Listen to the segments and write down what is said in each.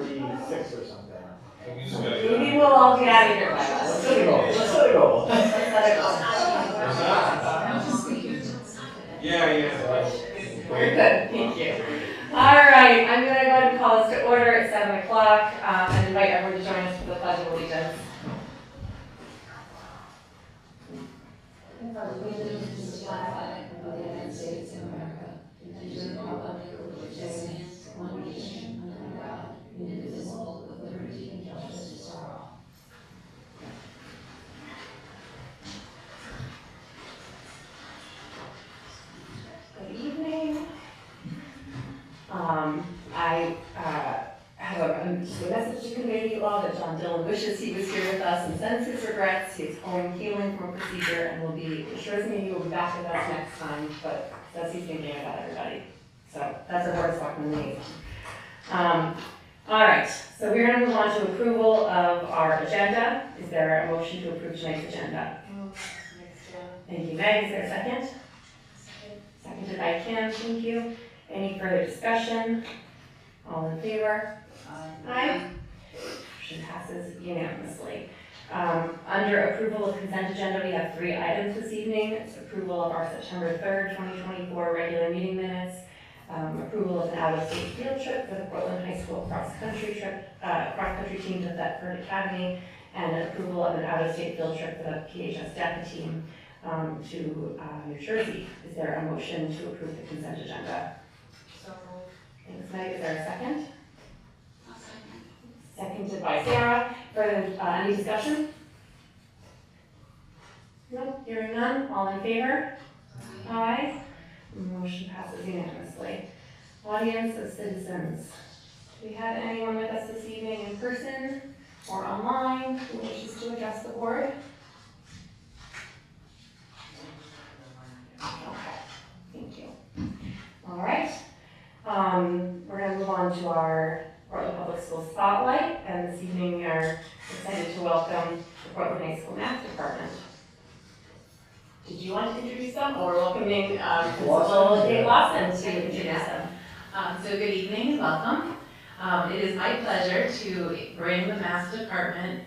6:46 or something. Maybe we'll all get out of here by then. Let's set a goal. Let's set a goal. Let's set a goal. Yeah. Very good, thank you. All right, I'm going to go ahead and call us to order at 7 o'clock and invite everyone to join us for the Pledge of Allegiance. Allegiance to the flag of the United States of America and to the republic which stands one nation under God, indivisible, with liberty and justice for all. Good evening. I have a message to convey to you all that John Dillon wishes he was here with us and sends his regrets. He's home healing from a procedure and assures me he will be back with us next time, but says he's thinking about everybody. So that's a Board of Selectmen meeting. All right, so we're going to move on to approval of our agenda. Is there a motion to approve tonight's agenda? Thank you, Meg. Is there a second? Seconded by Kim. Thank you. Any further discussion? All in favor? Aye. Motion passes unanimously. Under approval of consent agenda, we have 3 items this evening. It's approval of our September 3rd, 2024 regular meeting minutes, approval of an out-of-state field trip for the Portland High School cross-country team to Thetford Academy, and an approval of an out-of-state field trip for the PHS DECA team to New Jersey. Is there a motion to approve the consent agenda? So moved. Thanks, Meg. Is there a second? I'll second. Seconded by Sarah. Further, any discussion? No, hearing none. All in favor? Aye. Motion passes unanimously. Audience of citizens. Do we have anyone with us this evening in person or online who wishes to address the board? Okay, thank you. All right. We're going to move on to our Portland Public School Spotlight, and this evening we are excited to welcome the Portland High School Math Department. Did you want to introduce them, or welcoming Principal Dave Lawson to introduce them? So good evening and welcome. It is my pleasure to bring the Math Department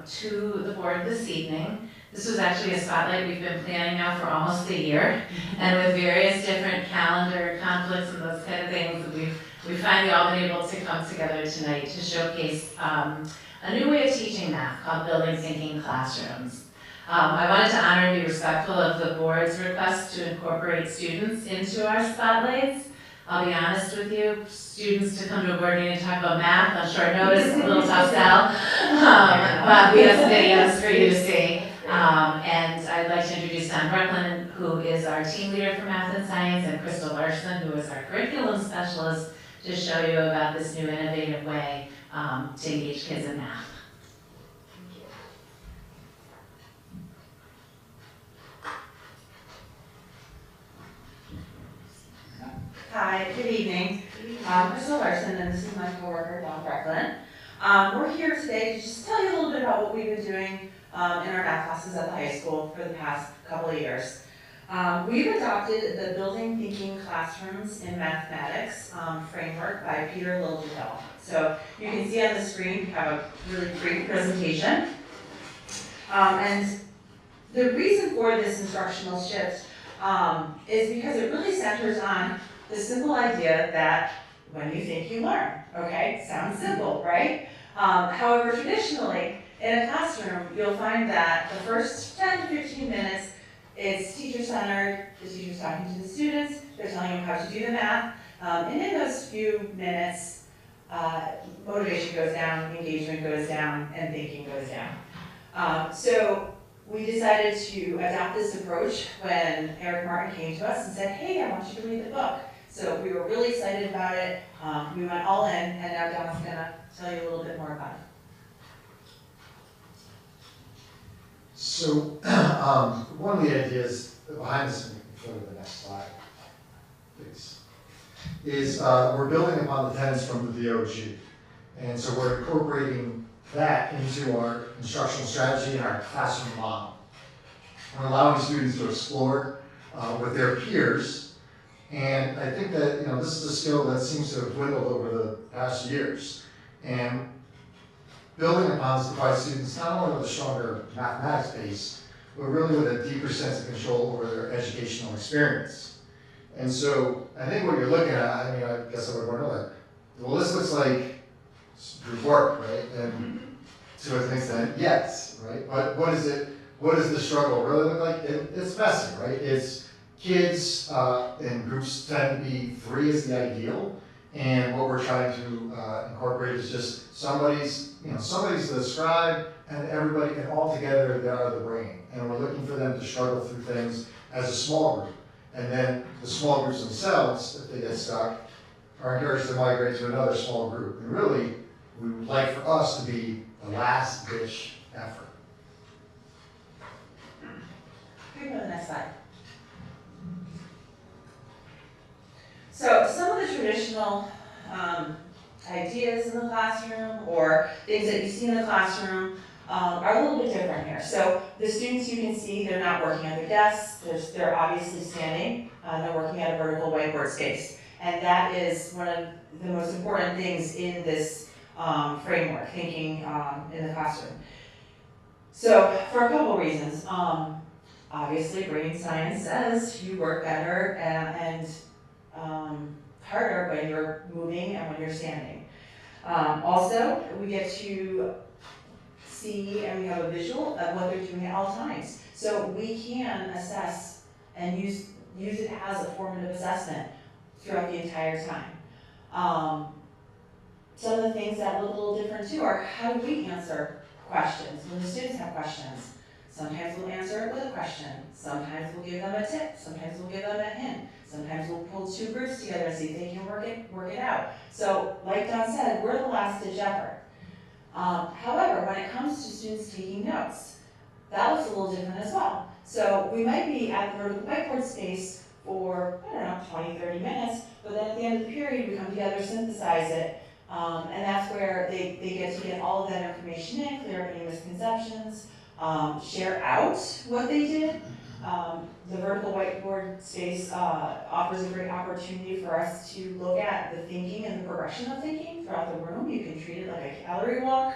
to the board this evening. This was actually a spotlight we've been planning now for almost a year, and with various different calendar conflicts and those kind of things, we've finally all been able to come together tonight to showcase a new way of teaching math called Building Thinking Classrooms. I wanted to honor and be respectful of the board's request to incorporate students into our spotlights. I'll be honest with you, students to come to a board meeting and talk about math on short notice is a little tough sell, but we have some videos for you to see. And I'd like to introduce Don Brooklyn, who is our team leader for math and science, and Crystal Larson, who is our curriculum specialist, to show you about this new innovative way to engage kids in math. Hi, good evening. I'm Crystal Larson, and this is my coworker, Don Brooklyn. We're here today to just tell you a little bit about what we've been doing in our math classes at the high school for the past couple of years. We've adopted the Building Thinking Classrooms in Mathematics framework by Peter Liljedahl. So you can see on the screen, we have a really brief presentation. And the reason for this instructional shift is because it really centers on the simple idea that when you think, you learn. Okay, sounds simple, right? However, traditionally, in a classroom, you'll find that the first 10 to 15 minutes is teacher-centered, the teacher's talking to the students, they're telling them how to do the math, and in those few minutes, motivation goes down, engagement goes down, and thinking goes down. So we decided to adopt this approach when Eric Martin came to us and said, hey, I want you to read the book. So we were really excited about it. We went all in, and now Don's going to tell you a little bit more about it. So one of the ideas behind this, and you can go to the next slide, please, is we're building upon the tenets from the DOG. And so we're incorporating that into our instructional strategy and our classroom model. We're allowing students to explore with their peers. And I think that this is a skill that seems to have dwindled over the past years. And building upon this provides students not only with a stronger mathematics base, but really with a deeper sense of control over their educational experience. And so I think what you're looking at, I mean, I guess I would want to know, like, well, this looks like group work, right? And to an extent, yes, right? But what is it? What does the struggle really look like? It's messy, right? It's kids in groups tend to be 3 is the ideal, and what we're trying to incorporate is just somebody's the scribe, and everybody, and all together they are the brain, and we're looking for them to struggle through things as a small group, and then the small groups themselves, if they get stuck, are encouraged to migrate to another small group. And really, we would like for us to be the last ditch effort. Can we go to the next slide? So some of the traditional ideas in the classroom or things that you see in the classroom are a little bit different here. So the students, you can see they're not working at their desks. They're obviously standing. They're working at a vertical whiteboard space. And that is one of the most important things in this framework, thinking in the classroom. So for a couple reasons. Obviously, brain science says you work better and harder when you're moving and when you're standing. Also, we get to see and we have a visual of what they're doing at all times. So we can assess and use it as a formative assessment throughout the entire time. Some of the things that look a little different too are how do we answer questions when the students have questions. Sometimes we'll answer it with a question. Sometimes we'll give them a tip. Sometimes we'll give them a hint. Sometimes we'll pull 2 groups together and see if they can work it out. So like Don said, we're the last ditch effort. However, when it comes to students taking notes, that looks a little different as well. So we might be at the vertical whiteboard space for, 20, 30 minutes, but then at the end of the period, we come together, synthesize it, and that's where they get to get all of that information in, clear up any misconceptions, share out what they did. The vertical whiteboard space offers a great opportunity for us to look at the thinking and the progression of thinking throughout the room. You can treat it like a calorie walk.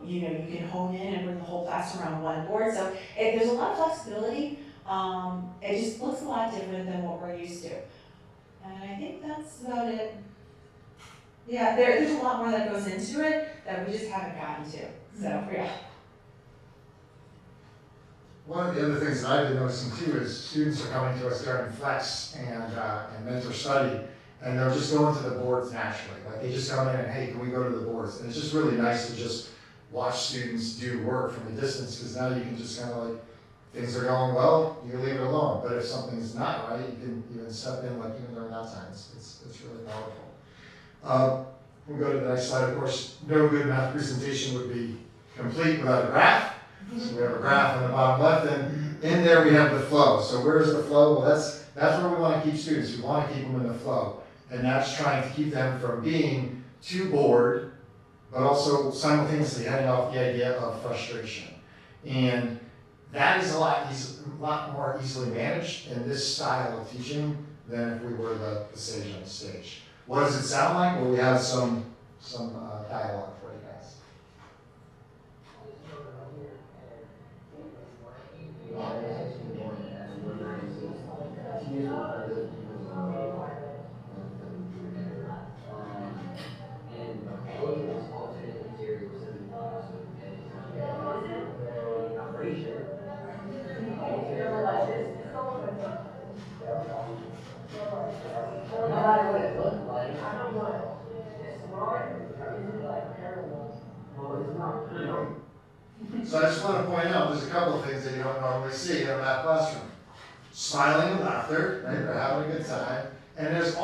You can hone in and bring the whole class around one board. So there's a lot of flexibility. It just looks a lot different than what we're used to. And I think that's about it. Yeah, there's a lot more that goes into it that we just haven't gotten to. So, yeah. One of the other things that I've been noticing too is students are coming to us during flex and mentor study, and they're just going to the boards naturally. Like they just come in and, hey, can we go to the boards? And it's just really nice to just watch students do work from a distance, because now you can just kind of like, things are going well, you leave it alone. But if something's not right, you can even step in, like even during that time. It's really powerful. We'll go to the next slide. Of course, no good math presentation would be complete without a graph. So we have a graph on the bottom left, and in there we have the flow. So where's the flow? Well, that's where we want to keep students. We want to keep them in the flow. And that's trying to keep them from being too bored, but also simultaneously heading off the idea of frustration. And that is a lot more easily managed in this style of teaching than if we were the sage on the stage. What does it sound like? Well, we have some dialogue for you guys. No matter what it looked like. I don't know. It's wrong. Is it like parallel? Well, it's not. So I just want to point out, there's a couple of things that you don't normally see in a math classroom. Smiling and laughter, right? They're having a good time. And there was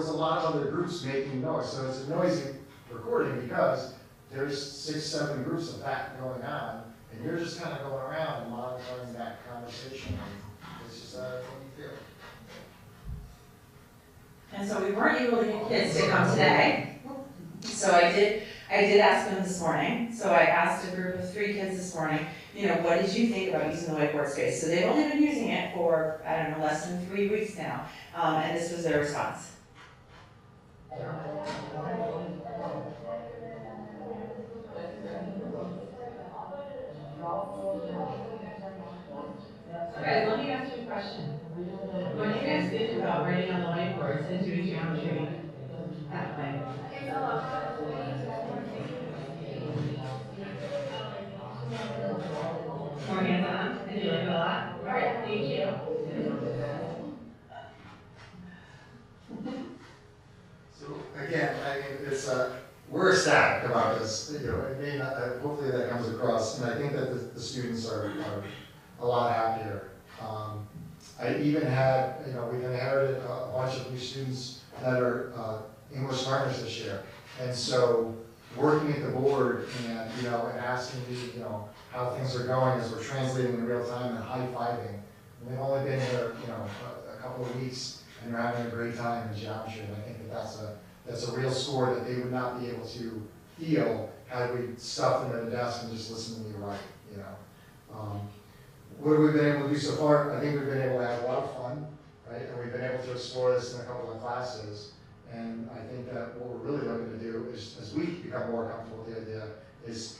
a lot of other groups making noise. So it's a noisy recording because there's 6, 7 groups of that going on, and you're just kind of going around and monitoring that conversation. It's just what you feel. And so we weren't able to get kids to come today. So I did ask them this morning. So I asked a group of 3 kids this morning, what did you think about using the whiteboard space? So they've only been using it for, less than 3 weeks now. And this was their response. you know, it may not, hopefully that comes across, and I think that the students are a lot happier. I even had, you know, we've inherited a bunch of new students that are English learners this year. And so working at the board and, you know, and asking me, you know, how things are going as we're translating in real time and high-fiving. And they've only been here, you know, a couple of weeks and they're having a great time in geometry. And I think that that's a real score that they would not be able to feel had we stuffed them at a desk and just listened to me write, you know. What have we been able to do so far? I think we've been able to have a lot of fun, right? And we've been able to explore this in a couple of classes. And I think that what we're really looking to do is, as we become more comfortable with the idea, is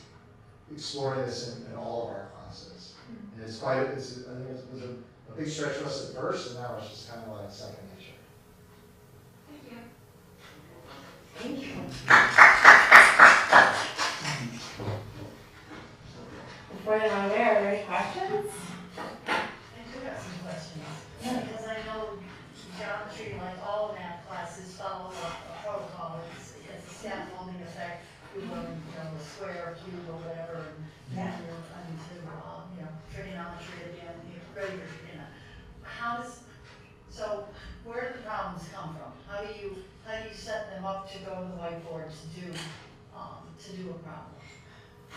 exploring this in all of our classes. And it's quite, I think it was a big stretch for us at first, and now it's just kind of like second nature. Thank you. Before they run away, are there any questions? I do have some questions, because I know geometry, like all math classes, follow a protocol. It's a scaffolding effect, you learn, you know, a square, a cube, or whatever, and then you're into, you know, trigonometry again, regular trigonometry. So where do the problems come from? How do you set them up to go to the whiteboard to do a problem?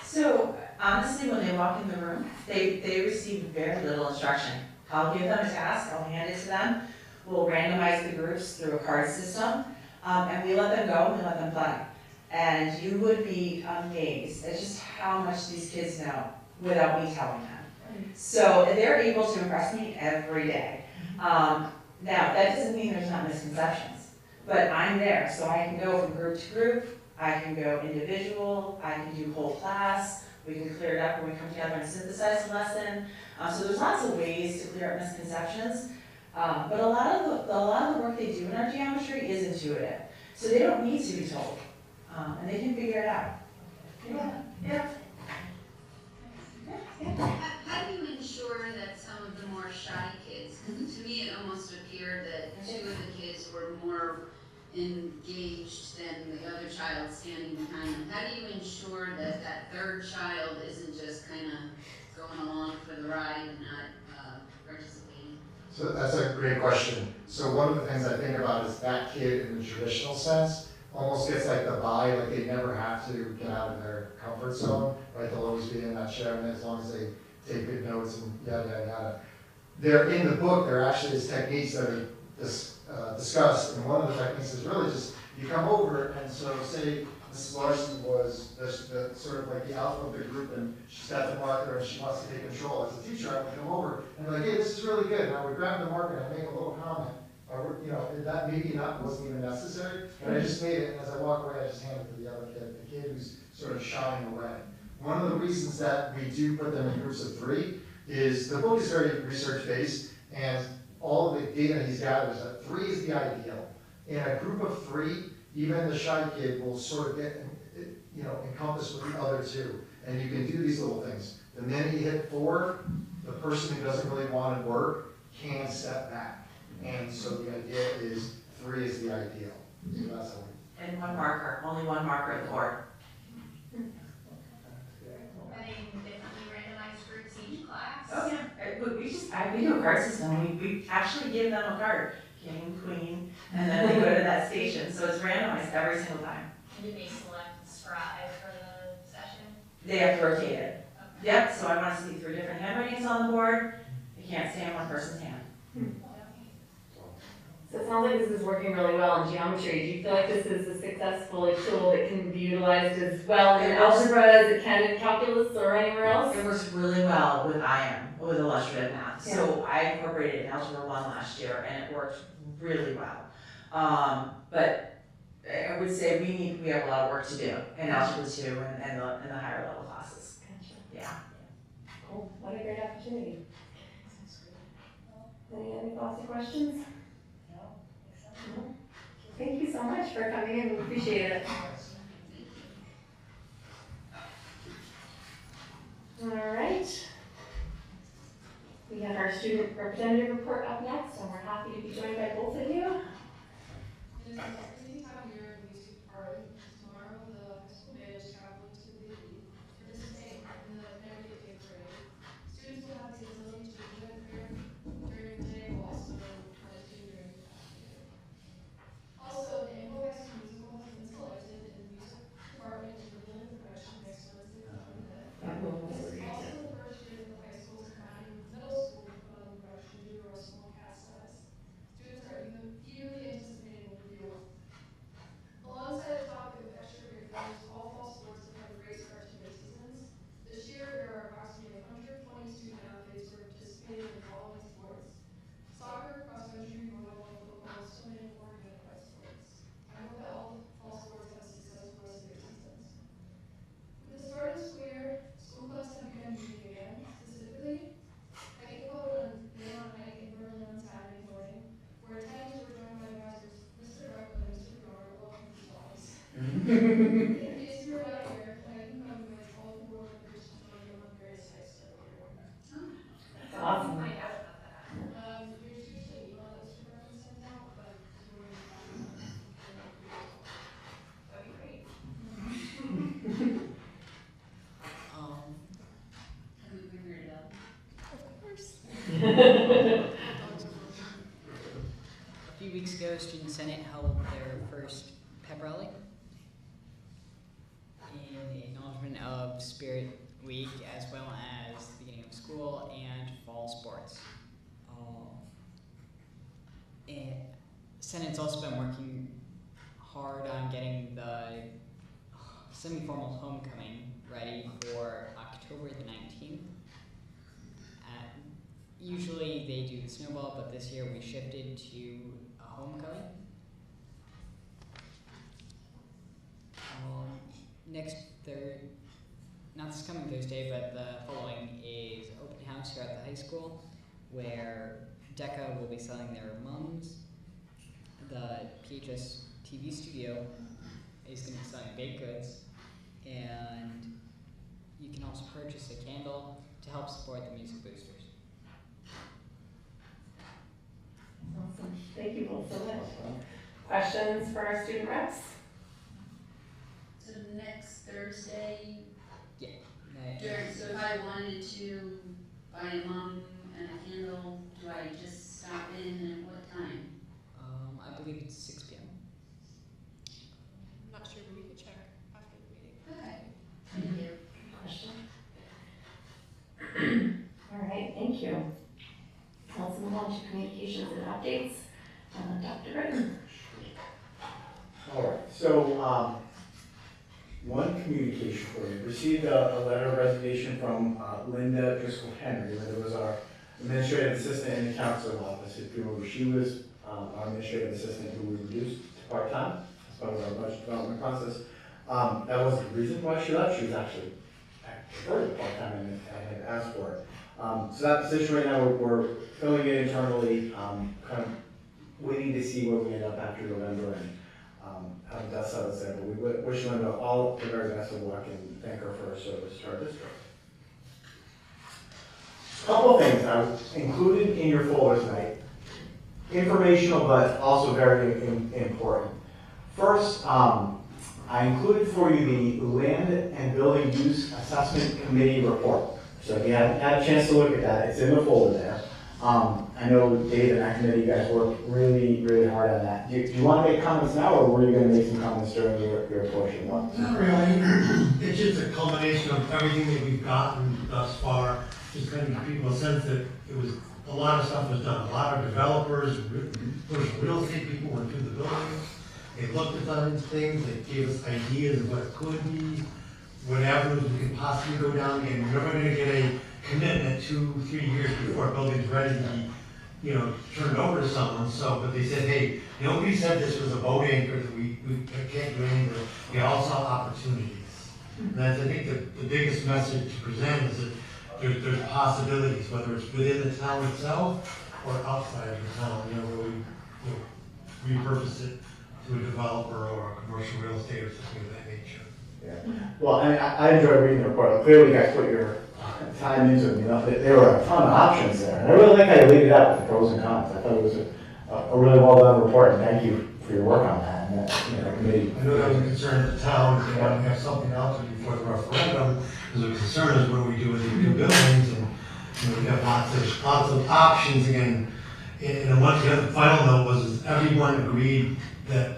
So honestly, when they walk in the room, they receive very little instruction. I'll give them a task, I'll hand it to them. We'll randomize the groups through a card system, and we let them go and we let them play. And you would be amazed at just how much these kids know without me telling them. So they're able to impress me every day. Now, that doesn't mean there's not misconceptions, but I'm there, so I can go from group to group, I can go individual, I can do whole class, we can clear it up when we come together and synthesize the lesson. So there's lots of ways to clear up misconceptions, but a lot of the work they do in our geometry is intuitive, so they don't need to be told, and they can figure it out. Yeah. How do you ensure that some of the more shy kids, because to me it almost appeared that two of the kids were more engaged than the other child standing behind them. How do you ensure that that third child isn't just kind of going along for the ride and not participating? So that's a great question. So one of the things I think about is that kid in the traditional sense almost gets like the bye, like they never have to get out of their comfort zone, right? They'll always be in that chair, and as long as they take good notes and yada, yada, yada. They're in the book, there actually is techniques that are discussed, and one of the techniques is really just, you come over, and so say Mrs. Larson was the sort of like the alpha of the group, and she's got the marker, and she wants to take control. As a teacher, I would come over, and be like, hey, this is really good, and I would grab the marker, and I'd make a little comment. Or, you know, that maybe wasn't even necessary, but I just made it, and as I walk away, I just hand it to the other kid, the kid who's sort of shying away. One of the reasons that we do put them in groups of 3 is the book is very research-based, and all of the data he's gathered is that 3 is the ideal. In a group of 3, even the shy kid will sort of get, you know, encompassed with the other 2, and you can do these little things. The minute you hit 4, the person who doesn't really want to work can step back. And so the idea is 3 is the ideal. So that's how we. And one marker, only one marker at the board. Are they in differently randomized groups each class? Oh yeah, we do a card system. We actually give them a card, king, queen, and then they go to that station. So it's randomized every single time. And do they select scribe for the session? They have to rotate it. Okay. Yep, so I want to see 3 different handwritings on the board. You can't stay in one person's hand. So it sounds like this is working really well in geometry. Do you feel like this is a successful tool that can be utilized as well in algebra as it can in calculus or anywhere else? It works really well with IM, with illustrative math. So I incorporated it in Algebra 1 last year, and it worked really well. But I would say we have a lot of work to do in Algebra 2 and the higher level classes. Gotcha. Yeah. Cool. What a great opportunity. Any thoughts or questions? No. Thank you so much for coming in. We appreciate it. All right. We have our student representative report up next, and we're happy to be joined by both of you. It is the second time you're in music party. Tomorrow, the high school band is traveling to ago, Student Senate held their first pep rally in acknowledgement of Spirit Week, as well as the beginning of school and fall sports. And Senate's also been working hard on getting the semi-formal homecoming ready for October the 19th. Usually they do the snowball, but this year we shifted to a homecoming. Not this coming Thursday, but the following is open house here at the high school, where DECA will be selling their mums. The PHS TV studio is going to be selling baked goods, and you can also purchase a candle to help support the music boosters. Awesome. Thank you both so much. Questions for our student reps? So next Thursday, Yeah. so if I wanted to buy a mum and a candle, do I just stop in and at what time? I believe it's 6 p.m. I'm not sure, but we could check after the meeting. Okay, thank you. Question? All right, thank you. Let's move on to communications and updates. Dr. Britton. All right, so one communication for you. Received a letter of resignation from Linda Driscoll Henry. Linda was our administrative assistant in the counselor office. If you remember, she was our administrative assistant who we reduced to part-time as part of our budget development process. That wasn't the reason why she left. She was actually preferred to part-time and had asked for it. So that position right now, we're filling it internally, kind of waiting to see where we end up after November and how the dust settles there. But we wish Linda all the very best of luck and thank her for her service to our district. A couple of things I included in your folder tonight. Informational, but also very important. First, I included for you the Land and Building Use Assessment Committee report. So if you haven't had a chance to look at that, it's in the folder there. I know Dave and that committee, you guys worked really, really hard on that. Do you want to make comments now, or were you going to make some comments during your portion? Not really. It's just a culmination of everything that we've gotten thus far. Just kind of give people a sense that it was, a lot of stuff was done. A lot of developers, real estate people went through the buildings. They looked at some things, they gave us ideas of what it could be, what avenues we could possibly go down. And we're never going to get a commitment 2-3 years before a building's ready to be, turned over to someone. So, but they said, hey, nobody said this was a boat anchor that we can't do anything. We all saw opportunities. And that's, I think, the biggest message to present is that there's possibilities, whether it's within the town itself or outside of the town, where we repurpose it to a developer or a commercial real estate or something of that nature. Yeah. Well, I enjoyed reading the report. Clearly, you guys put your time into it. There were a ton of options there. And I really like how you laid it out with the pros and cons. I thought it was a really well done report, and thank you for your work on that and that committee. I know that was a concern at the town, they wanted to have something else before the referendum, because the concern is what do we do with the new buildings, and we have lots of options again. And one the other final note was everyone agreed that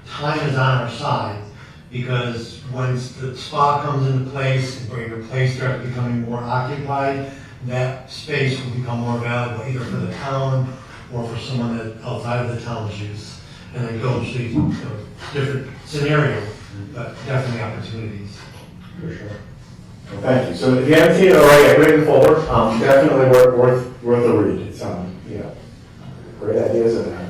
time is on our side, because when the spa comes into place and when your place starts becoming more occupied, that space will become more valuable either for the town or for someone that outside of the town's use. And then go through different scenarios, but definitely opportunities. For sure. Well, thank you. So if you haven't seen it already, I put it in the folder. Definitely worth a read. It's great ideas in there.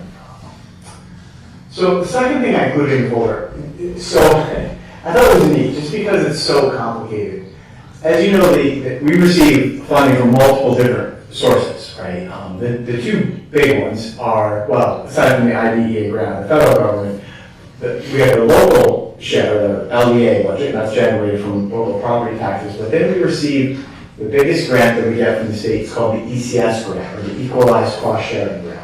So the second thing I included in the folder, so I thought it was neat, just because it's so complicated. As you know, we receive funding from multiple different sources, right? The two big ones are, well, aside from the IDEA grant, the federal government, we have the local share, the LEA budget, and that's generated from local property taxes. But then we receive the biggest grant that we get from the state. It's called the ECS grant, or the Equalized Cost Sharing Grant.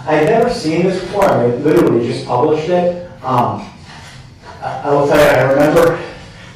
I had never seen this before. I literally just published it. I will tell you, I remember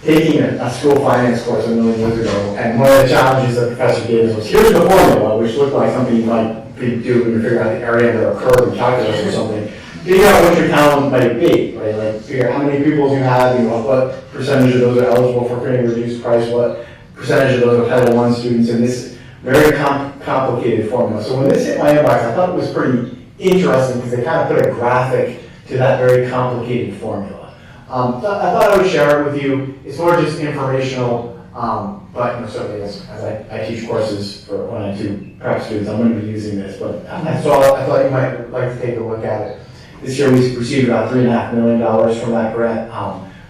taking a school finance course a million years ago, and one of the challenges that the professor gave us was, here's the formula, which looked like something you might do when you figure out the area under a curve in calculus or something. figure out what your town might be, right? Like figure out how many pupils you have, you know, what percentage of those are eligible for free and reduced price, what percentage of those are Title I students, and this very complicated formula. So when this hit my inbox, I thought it was pretty interesting because they kind of put a graphic to that very complicated formula. I thought I would share it with you. It's more just informational, but you know, certainly as I teach courses for when I do prep students, I'm going to be using this. But I thought you might like to take a look at it. This year we received about $3.5 million from that grant.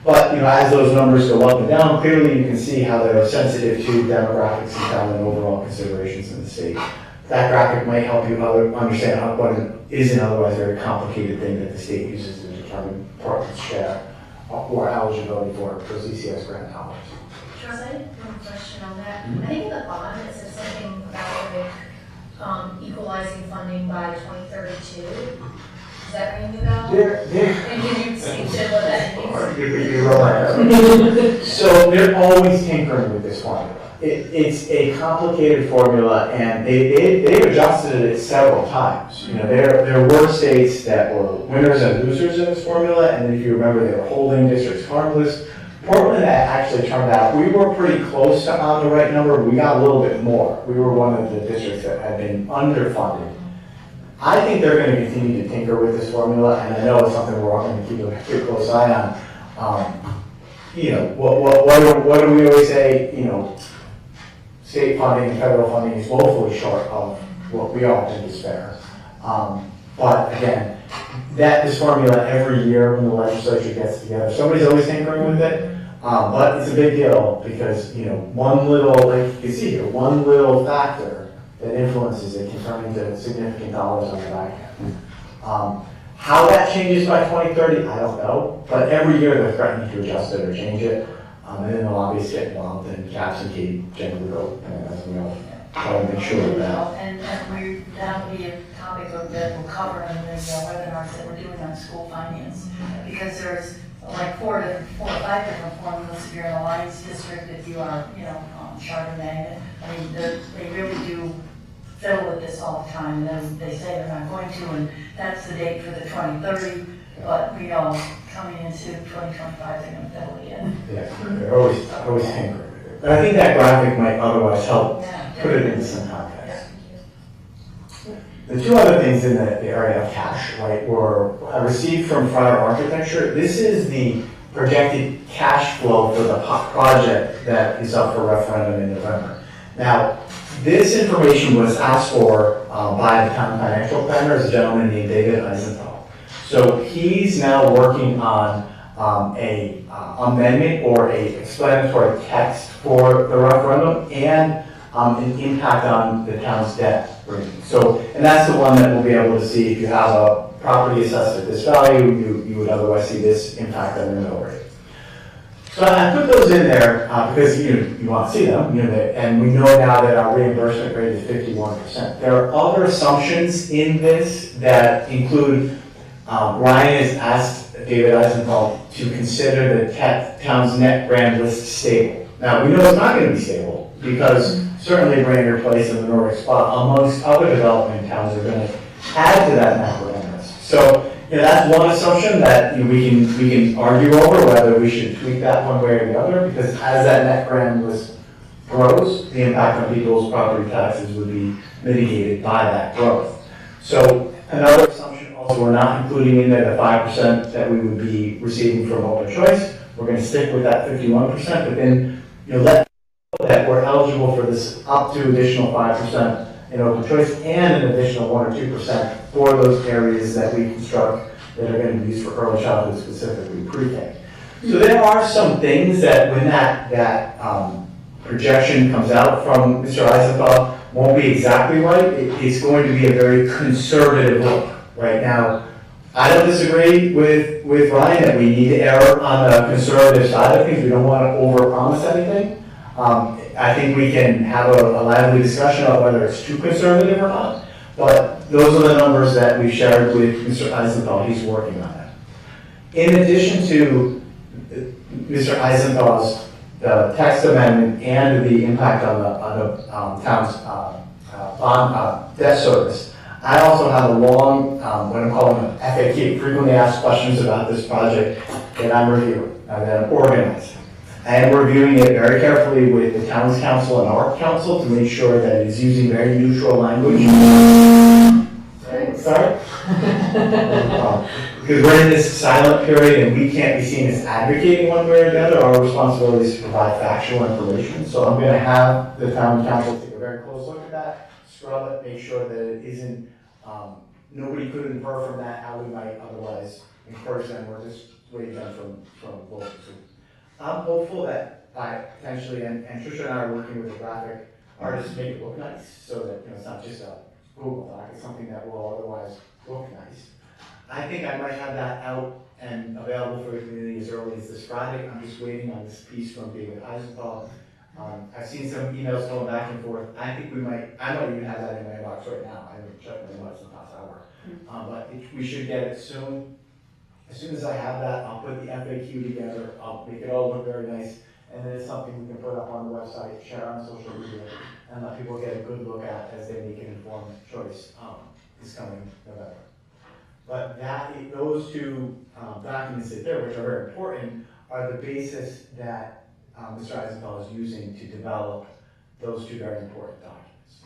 But you know, as those numbers go up and down, clearly you can see how they're sensitive to demographics in town and overall considerations in the state. That graphic might help you understand what is an otherwise very complicated thing that the state uses to determine partner's share or eligibility for those ECS grant dollars. Charles, I had one question on that. I think in the bond it said something about like equalizing funding by 2032. Does that ring a bell? And can you speak to what that means? So they're always tinkering with this formula. It's a complicated formula, and they've adjusted it several times. You know, there were states that were winners and losers in this formula, and if you remember, they were holding districts harmless. Portland actually turned out, we were pretty close to on the right number, but we got a little bit more. We were one of the districts that had been underfunded. I think they're going to continue to tinker with this formula, and I know it's something we're all going to keep a pretty close eye on. You know, what do we always say? You know, state funding and federal funding is woefully short of what we all think is fair. But again, this formula every year when the legislature gets together, somebody's always tinkering with it. But it's a big deal because, you know, one little, like you can see here, one little factor that influences it can turn into significant dollars on the back end. How that changes by 2030, I don't know. But every year they're threatening to adjust it or change it. And then the lobbyists get involved, and caps and key generally go, as we all try to make sure of that. And that will be a topic that we'll cover in the webinars that we're doing on school finance. Because there's like four or five different formulas if you're in a Alliance district, if you are, you know, Chardonnay. I mean, they really do fiddle with this all the time, and then they say they're not going to, and that's the date for the 2030. But we know coming into 2025, they're going to fiddle again. Yeah, they're always tinkering with it. But I think that graphic might otherwise help put it into some context. The two other things in the area of cash, right, were I received from Friar Architecture. This is the projected cash flow for the project that is up for referendum in November. Now, this information was asked for by the town financial planner, a gentleman named David Eisenthal. So he's now working on a amendment or a explanatory text for the referendum and an impact on the town's debt rating. So, and that's the one that we'll be able to see if you have a property assessed at this value, you would otherwise see this impact on the mill rate. So I put those in there because you want to see them, you know, and we know now that our reimbursement rate is 51%. There are other assumptions in this that include Ryan has asked David Eisenthal to consider the town's net grand list stable. Now, we know it's not going to be stable because certainly Brainerd Place and the Nordic Spot, amongst other development towns, are going to add to that net grand list. So, you know, that's one assumption that we can argue over whether we should tweak that one way or the other, because as that net grand list grows, the impact on people's property taxes would be mitigated by that growth. So another assumption also, we're not including in there the 5% that we would be receiving from open choice. We're going to stick with that 51%, but then let that we're eligible for this up to additional 5% in open choice and an additional 1 or 2% for those areas that we construct that are going to be used for early childhood, specifically pre-K. So there are some things that when that projection comes out from Mr. Eisenthal won't be exactly right. It's going to be a very conservative look. Right now, I don't disagree with Ryan that we need to err on the conservative side of things. We don't want to overpromise anything. I think we can have a lively discussion about whether it's too conservative or not. But those are the numbers that we shared with Mr. Eisenthal. He's working on that. In addition to Mr. Eisenthal's text amendment and the impact on the town's bond debt service, I also have a long, what I'm calling an FAQ, frequently asked questions about this project that I'm reviewing, that I'm organizing. I am reviewing it very carefully with the town's council and our council to make sure that it is using very neutral language. Sorry? Because we're in this silent period and we can't be seen as advocating one way or the other. Our responsibility is to provide factual information. So I'm going to have the town council take a very close look at that, scrub it, make sure that it isn't, nobody could infer from that how we might otherwise encourage them or just dissuade them from voting. So I'm hopeful that by potentially, and Tricia and I are working with a graphic artist to make it look nice so that it's not just a Google Doc, it's something that will otherwise look nice. I think I might have that out and available for the community as early as this Friday. I'm just waiting on this piece from David Eisenthal. I've seen some emails going back and forth. I think I might even have that in my inbox right now. I haven't checked my inbox in the past hour. But we should get it soon. As soon as I have that, I'll put the FAQ together. I'll make it all look very nice. And then it's something we can put up on the website, share on social media, and let people get a good look at as they make an informed choice this coming November. But those two documents that there, which are very important, are the basis that Mr. Eisenthal is using to develop those two very important documents.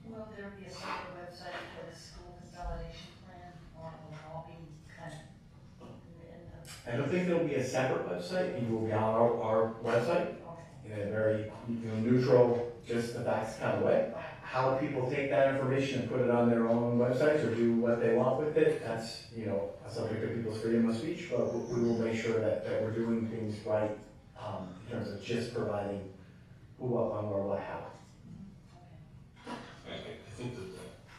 Will there be a separate website for the school consolidation plan, or will it all be kind of in the? I don't think there'll be a separate website. It will be on our website in a very neutral, just the facts kind of way. How people take that information and put it on their own websites or do what they want with it, that's a subject of people's freedom of speech. But we will make sure that we're doing things right in terms of just providing who, what, when, where, what, how. I think that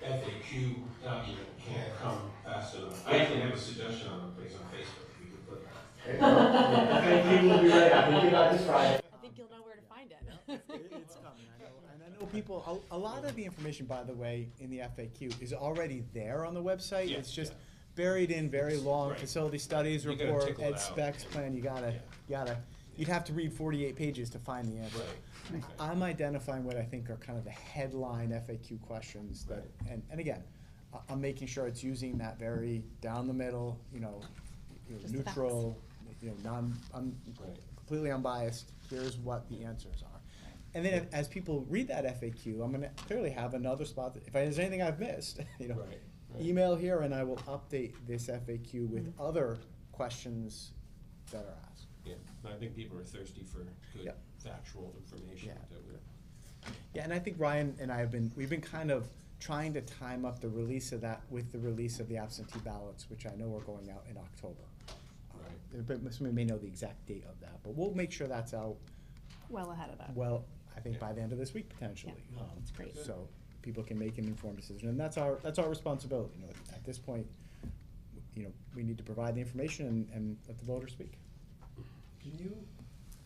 the FAQ document can't come fast enough. I actually have a suggestion on a place on Facebook we could put that. FAQ will be ready. I'm thinking about this Friday. I think you'll know where to find it. It's coming, I know. And I know people, a lot of the information, by the way, in the FAQ is already there on the website. Yeah, It's just buried in very long Right. facility studies You gotta report, tickle it ed out. specs plan, you'd have to read 48 pages to find the answer. Right. I'm identifying what I think are kind of the headline FAQ questions that, and again, I'm making sure it's using that very down the middle, Just the neutral, completely unbiased, here's what the answers are. And then as people read that FAQ, I'm gonna clearly have another spot, if there's anything I've missed, Right. email here and I will update this FAQ with other questions that are asked. Yeah, I think people are thirsty for good Yep. factual information. Yeah. That would- Yeah, and I think Ryan and I we've been kind of trying to time up the release of that with the release of the absentee ballots, which I know are going out in October. But somebody may know the exact date of that, but we'll make sure that's out, Well ahead of that. well, I think by the end of this week potentially. Yeah, that's great. So people can make an informed decision, and that's our responsibility. At this point, we need to provide the information and let the voters speak. Can you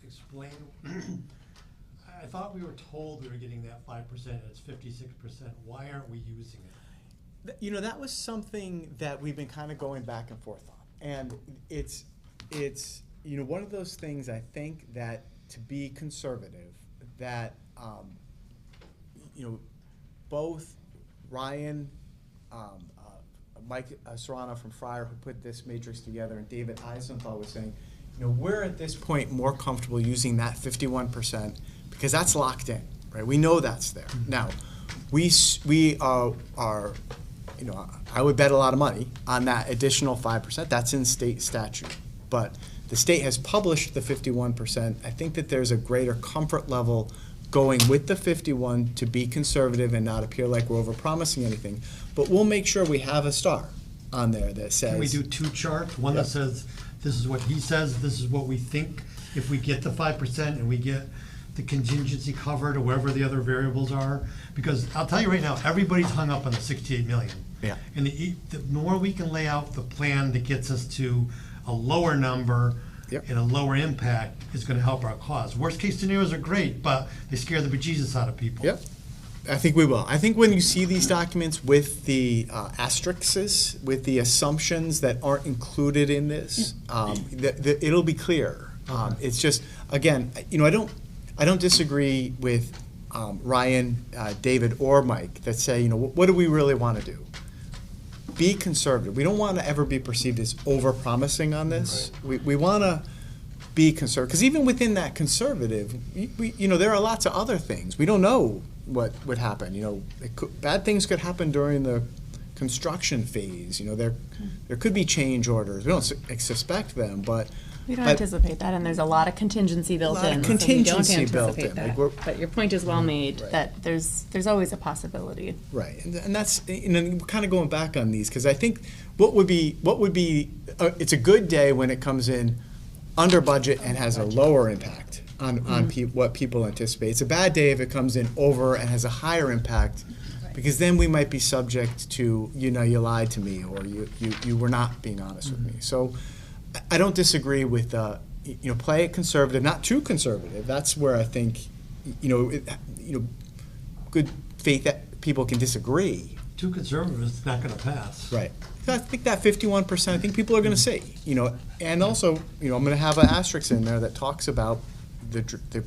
explain, I thought we were told we were getting that 5%, it's 56%, why aren't we using it? That was something that we've been kind of going back and forth on, and it's one of those things I think that to be conservative, that both Ryan, Mike Serrano from Friar, who put this matrix together, and David Eisenthal was saying, we're at this point more comfortable using that 51% because that's locked in, right? We know that's there. Now, we are I would bet a lot of money on that additional 5%. That's in state statute. But the state has published the 51%. I think that there's a greater comfort level going with the 51 to be conservative and not appear like we're overpromising anything. But we'll make sure we have a star on there that says. Can we do two charts? One that says, this is what he says, this is what we think if we get the 5% and we get the contingency covered or wherever the other variables are? Because I'll tell you right now, everybody's hung up on the 68 million. Yeah. And the more we can lay out the plan that gets us to a lower number and a lower impact is gonna help our cause. Worst case scenarios are great, but they scare the bejesus out of people. Yep. I think we will. I think when you see these documents with the asterisks, with the assumptions that aren't included in this, it'll be clear. It's just, again, I don't disagree with Ryan, David, or Mike that say, you know, what do we really want to do? Be conservative. We don't want to ever be perceived as over-promising on this. We want to be conservative, because even within that conservative, you know, there are lots of other things. We don't know what would happen. You know, bad things could happen during the construction phase. You know, there could be change orders. We don't suspect them, but We don't anticipate that, and there's a lot of contingency built in. A lot of contingency so we don't built anticipate in. that. But your point is well made, Right. that there's always a possibility. right, and that's, you know, kind of going back on these, because I think what would be it's a good day when it comes in under budget and has a lower impact on what people anticipate. It's a bad day if it comes in over and has a higher impact, because then we might be subject to, you know, you lied to me, or you were not being honest with me. So I don't disagree with, you know, play it conservative, not too conservative. That's where I think, you know, good faith that people can disagree. Too conservative, it's not gonna pass. Right. I think that 51%, I think people are going to see, you know, and also, you know, I'm going to have an asterisk in there that talks about the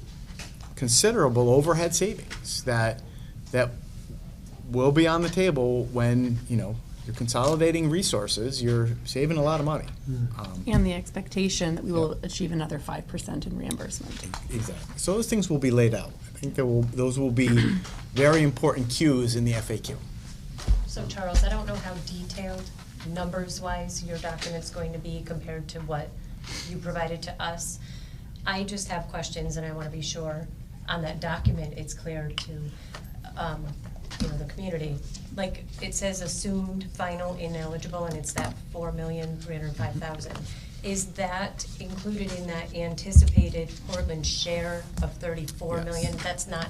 considerable overhead savings that will be on the table when, you know, you're consolidating resources, you're saving a lot of money. And the expectation that we will achieve another 5% in reimbursement. Exactly. So those things will be laid out. I think those will be very important cues in the FAQ. So Charles, I don't know how detailed, numbers-wise, your document's going to be compared to what you provided to us. I just have questions, and I want to be sure on that document it's clear to, you know, the community. Like, it says assumed final ineligible, and it's that 4,305,000. Is that included in that anticipated Portland share of 34 million? That's not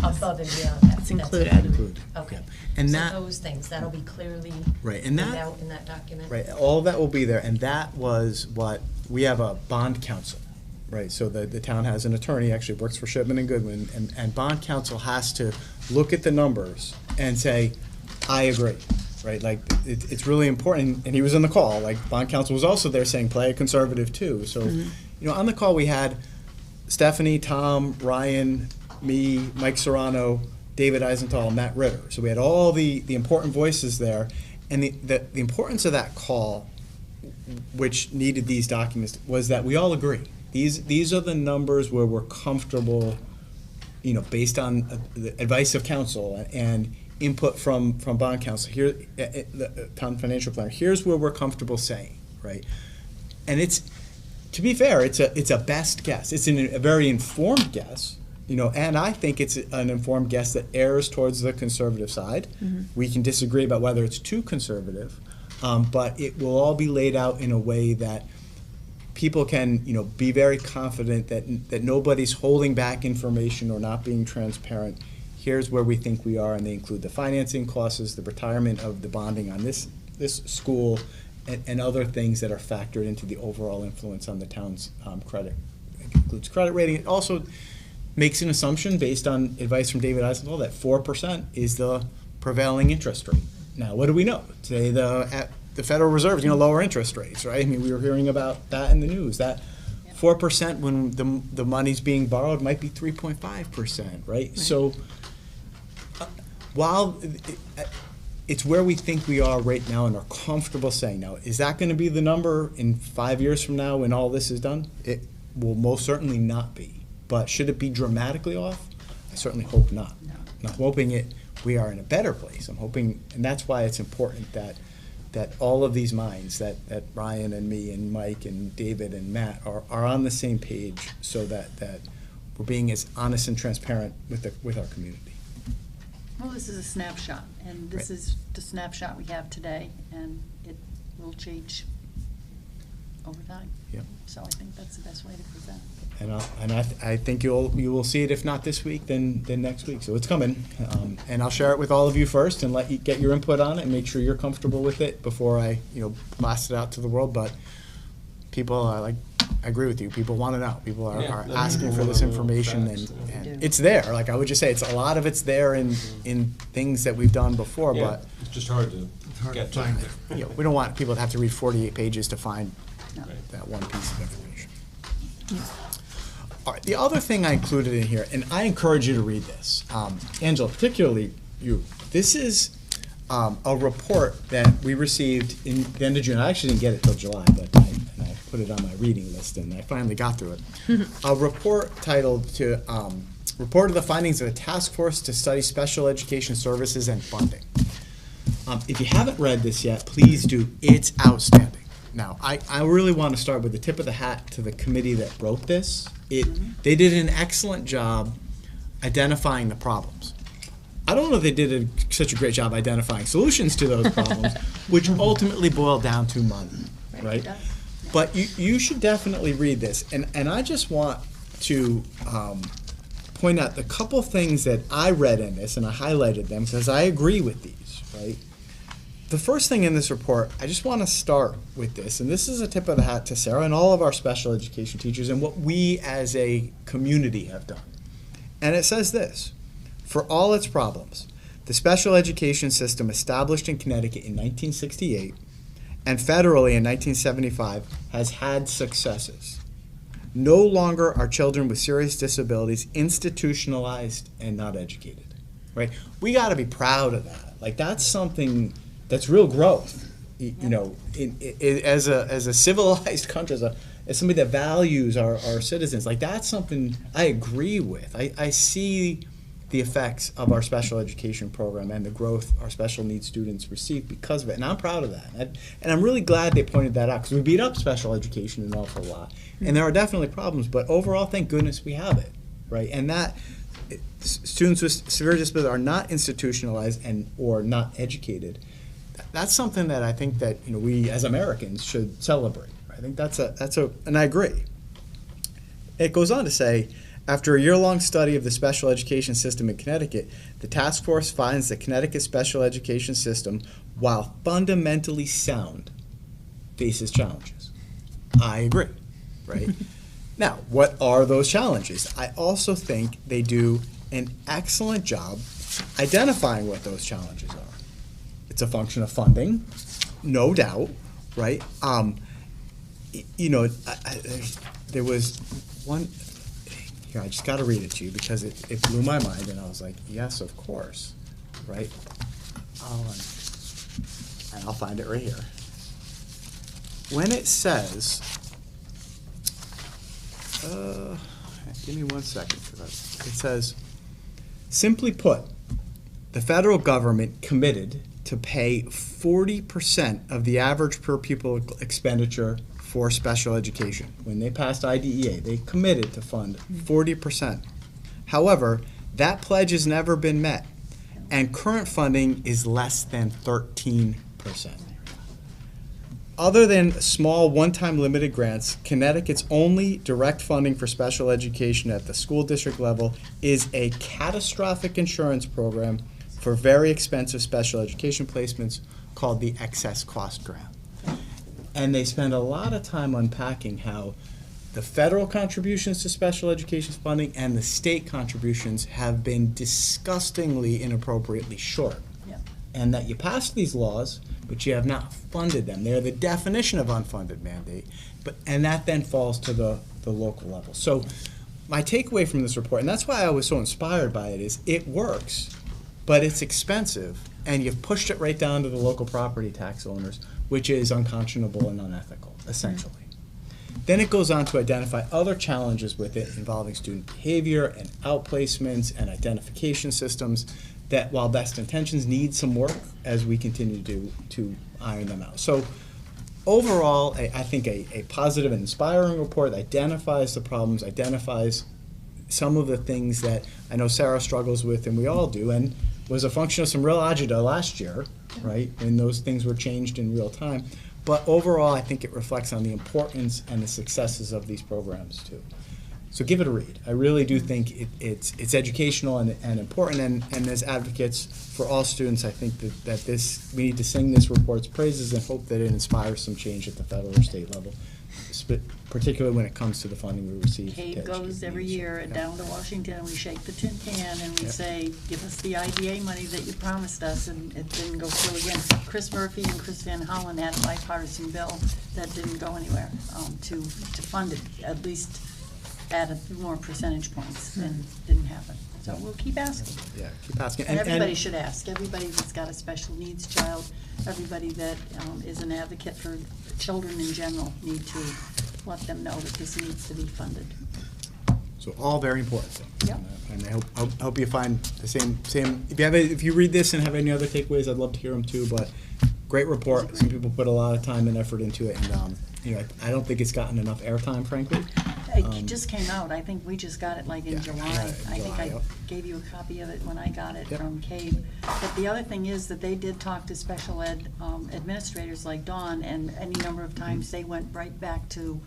above and beyond that? It's That's included. Okay. And so that- those things, that'll be clearly Right, and laid that- out in that document? Right, all of that will be there, and that was what, we have a bond counsel, right? So the town has an attorney, actually works for Shipman and Goodwin, and bond counsel has to look at the numbers and say, I agree, right? Like, it's really important, and he was on the call, like, bond counsel was also there saying, play it conservative too. So, you know, on the call we had Stephanie, Tom, Ryan, me, Mike Serrano, David Eisenthal, Matt Ritter. So we had all the important voices there, and the importance of that call, which needed these documents, was that we all agree. These are the numbers where we're comfortable, you know, based on the advice of counsel and input from bond counsel. Here, the town financial planner. Here's where we're comfortable saying, right? And it's, to be fair, it's a best guess. It's a very informed guess, you know, and I think it's an informed guess that errs towards the conservative side. We can disagree about whether it's too conservative, but it will all be laid out in a way that people can, you know, be very confident that nobody's holding back information or not being transparent. Here's where we think we are, and they include the financing costs, the retirement of the bonding on this school, and other things that are factored into the overall influence on the town's credit. It includes credit rating. It also makes an assumption based on advice from David Eisenthal that 4% is the prevailing interest rate. Now, what do we know? Today, the Federal Reserve is going to lower interest rates, right? I mean, we were hearing about that in the news. That 4% when the money's being borrowed might be 3.5%, right? So while it's where we think we are right now and are comfortable saying, now, is that going to be the number in 5 years from now when all this is done? It will most certainly not be. But should it be dramatically off? I certainly hope not. I'm hoping we are in a better place. I'm hoping, and that's why it's important that all of these minds, that Ryan and me and Mike and David and Matt are on the same page, so that we're being as honest and transparent with our community. Well, this is a snapshot, and this is the snapshot we have today, and it will change over time. Yep. So I think that's the best way to present. And I think you will see it, if not this week, then next week. So it's coming, and I'll share it with all of you first and let you get your input on it and make sure you're comfortable with it before I blast it out to the world. But people are like, I agree with you. People want to know. People are asking for this information, and it's there. Like I would just say, it's a lot of it's there in things that we've done before, but it's just hard to get to. You know, we don't want people to have to read 48 pages to find that one piece of information. All right, the other thing I included in here, and I encourage you to read this, Angela, particularly you, this is a report that we received in the end of June. I actually didn't get it till July, but I put it on my reading list, and I finally got through it. A report titled Report of the Findings of a Task Force to Study Special Education Services and Funding. If you haven't read this yet, please do. It's outstanding. Now, I really want to start with the tip of the hat to the committee that wrote this. They did an excellent job identifying the problems. I don't know if they did such a great job identifying solutions to those problems, which ultimately boil down to money, right? But you should definitely read this. And I just want to point out the couple things that I read in this, and I highlighted them because I agree with these, right? The first thing in this report, I just want to start with this, and this is a tip of the hat to Sarah and all of our special education teachers and what we as a community have done. And it says this: for all its problems, the special education system established in Connecticut in 1968 and federally in 1975 has had successes. No longer are children with serious disabilities institutionalized and not educated, right? We got to be proud of that. Like, that's something that's real growth, you know, as a civilized country, as somebody that values our citizens. Like, that's something I agree with. I see the effects of our special education program and the growth our special needs students receive because of it, and I'm proud of that. And I'm really glad they pointed that out, because we beat up special education an awful lot, and there are definitely problems, but overall, thank goodness we have it, right? And that students with severe disabilities are not institutionalized or not educated. That's something that I think that, you know, we as Americans should celebrate. I think and I agree. It goes on to say, after a year-long study of the special education system in Connecticut, the task force finds the Connecticut special education system, while fundamentally sound, faces challenges. I agree, right? Now, what are those challenges? I also think they do an excellent job identifying what those challenges are. It's a function of funding, no doubt, right? You know, there was one. Here, I just got to read it to you because it blew my mind, and I was like, yes, of course, right? And I'll find it right here. When it says, give me 1 second for that. It says, simply put, the federal government committed to pay 40% of the average per pupil expenditure for special education. When they passed IDEA, they committed to fund 40%. However, that pledge has never been met, and current funding is less than 13%. Other than small one-time limited grants, Connecticut's only direct funding for special education at the school district level is a catastrophic insurance program for very expensive special education placements called the excess cost grant. And they spend a lot of time unpacking how the federal contributions to special education funding and the state contributions have been disgustingly inappropriately short. Yeah. And that you pass these laws, but you have not funded them. They're the definition of unfunded mandate, and that then falls to the local level. So my takeaway from this report, and that's why I was so inspired by it, is it works, but it's expensive, and you've pushed it right down to the local property tax owners, which is unconscionable and unethical, essentially. Then it goes on to identify other challenges with it involving student behavior and outplacements and identification systems that, while best intentions, need some work as we continue to iron them out. So overall, I think a positive and inspiring report that identifies the problems, identifies some of the things that I know Sarah struggles with, and we all do, and was a function of some real agita last year, right, when those things were changed in real time. But overall, I think it reflects on the importance and the successes of these programs, too. So give it a read. I really do think it's educational and important, and as advocates for all students, I think that we need to sing this report's praises and hope that it inspires some change at the federal or state level, particularly when it comes to the funding we receive. Kate goes every year down to Washington, and we shake the tin can, and we say, give us the IDA money that you promised us, and it didn't go through again. Chris Murphy and Chris Van Hollen had a bipartisan bill that didn't go anywhere to fund it, at least added more percentage points, and didn't happen. So we'll keep asking. Yeah, keep asking. And everybody should ask. Everybody that's got a special needs child, everybody that is an advocate for children in general need to let them know that this needs to be funded. So all very important. Yep. And I hope you find the same. If you read this and have any other takeaways, I'd love to hear them too. But great report. Some people put a lot of time and effort into it, and I don't think it's gotten enough airtime, frankly. It just came out. I think we just got it like in July. yeah, I think I yep. gave you a copy of it when I got it Yep. from CABE. But the other thing is that they did talk to special ed administrators like Dawn, and any number of times they went right back to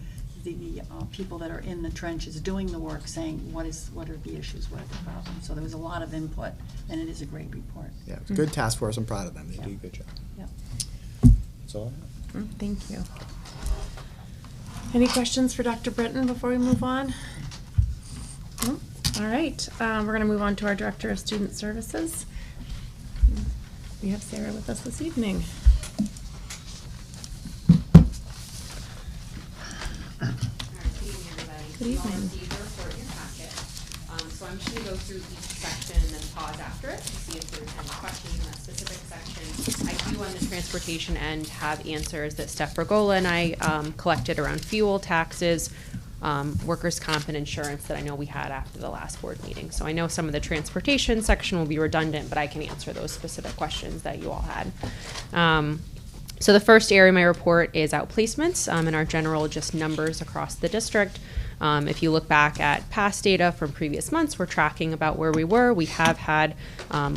the people that are in the trenches doing the work, saying what are the issues, what are the problems. So there was a lot of input, and it is a great report. Yeah, it's a good task force. I'm proud of them. They do a good job. Yep. That's all I have. Thank you. Any questions for Dr. Britton before we move on? No? All right, we're going to move on to our Director of Student Services. We have Sarah with us this evening. Good evening. So I'm just going to go through each section and then pause after it to see if there's any questions in that specific section. I do on the transportation end have answers that Steph Regola and I collected around fuel, taxes, workers' comp and insurance that I know we had after the last board meeting. So I know some of the transportation section will be redundant, but I can answer those specific questions that you all had. So the first area of my report is outplacements and our general just numbers across the district. If you look back at past data from previous months, we're tracking about where we were. We have had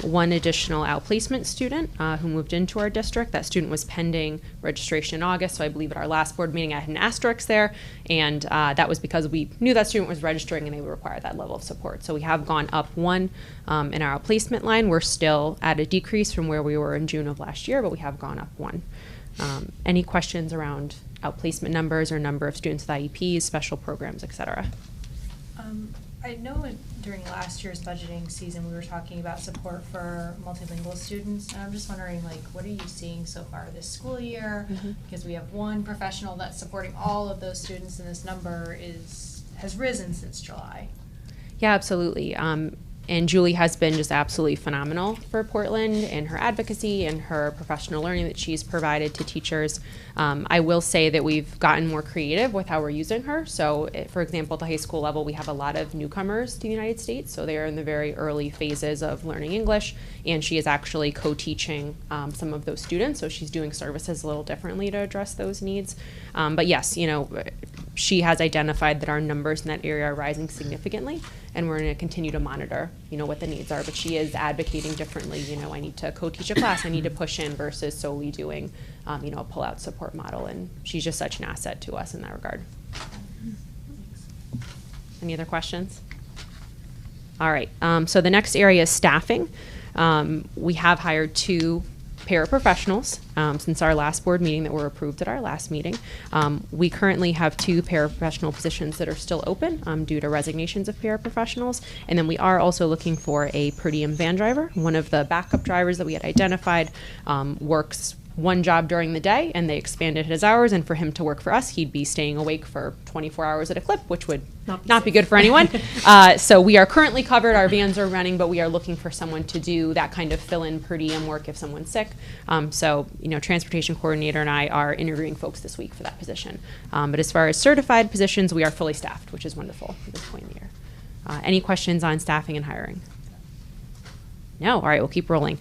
one additional outplacement student who moved into our district. That student was pending registration in August, so I believe at our last board meeting I had an asterisk there, and that was because we knew that student was registering and they would require that level of support. So we have gone up one in our outplacement line. We're still at a decrease from where we were in June of last year, but we have gone up one. Any questions around outplacement numbers or number of students with IEPs, special programs, et cetera? I know during last year's budgeting season, we were talking about support for multilingual students, and I'm just wondering, like, what are you seeing so far this school year? Mm-hmm. Because we have one professional that's supporting all of those students, and this number has risen since July. Yeah, absolutely. And Julie has been just absolutely phenomenal for Portland in her advocacy and her professional learning that she's provided to teachers. I will say that we've gotten more creative with how we're using her. So, for example, at the high school level, we have a lot of newcomers to the United States. So they are in the very early phases of learning English, and she is actually co-teaching some of those students. So she's doing services a little differently to address those needs. But yes, she has identified that our numbers in that area are rising significantly, and we're going to continue to monitor, what the needs are. But she is advocating differently. I need to co-teach a class, I need to push in versus solely doing, a pull-out support model. And she's just such an asset to us in that regard. Any other questions? All right. So the next area is staffing. We have hired 2 paraprofessionals since our last board meeting that were approved at our last meeting. We currently have 2 paraprofessional positions that are still open due to resignations of paraprofessionals. And then we are also looking for a per diem van driver. One of the backup drivers that we had identified works one job during the day, and they expanded his hours, and for him to work for us, he'd be staying awake for 24 hours at a clip, which would not be good for anyone. So we are currently covered, our vans are running, but we are looking for someone to do that kind of fill-in per diem work if someone's sick. So, transportation coordinator and I are interviewing folks this week for that position. But as far as certified positions, we are fully staffed, which is wonderful at this point in the year. Any questions on staffing and hiring? No? All right, we'll keep rolling.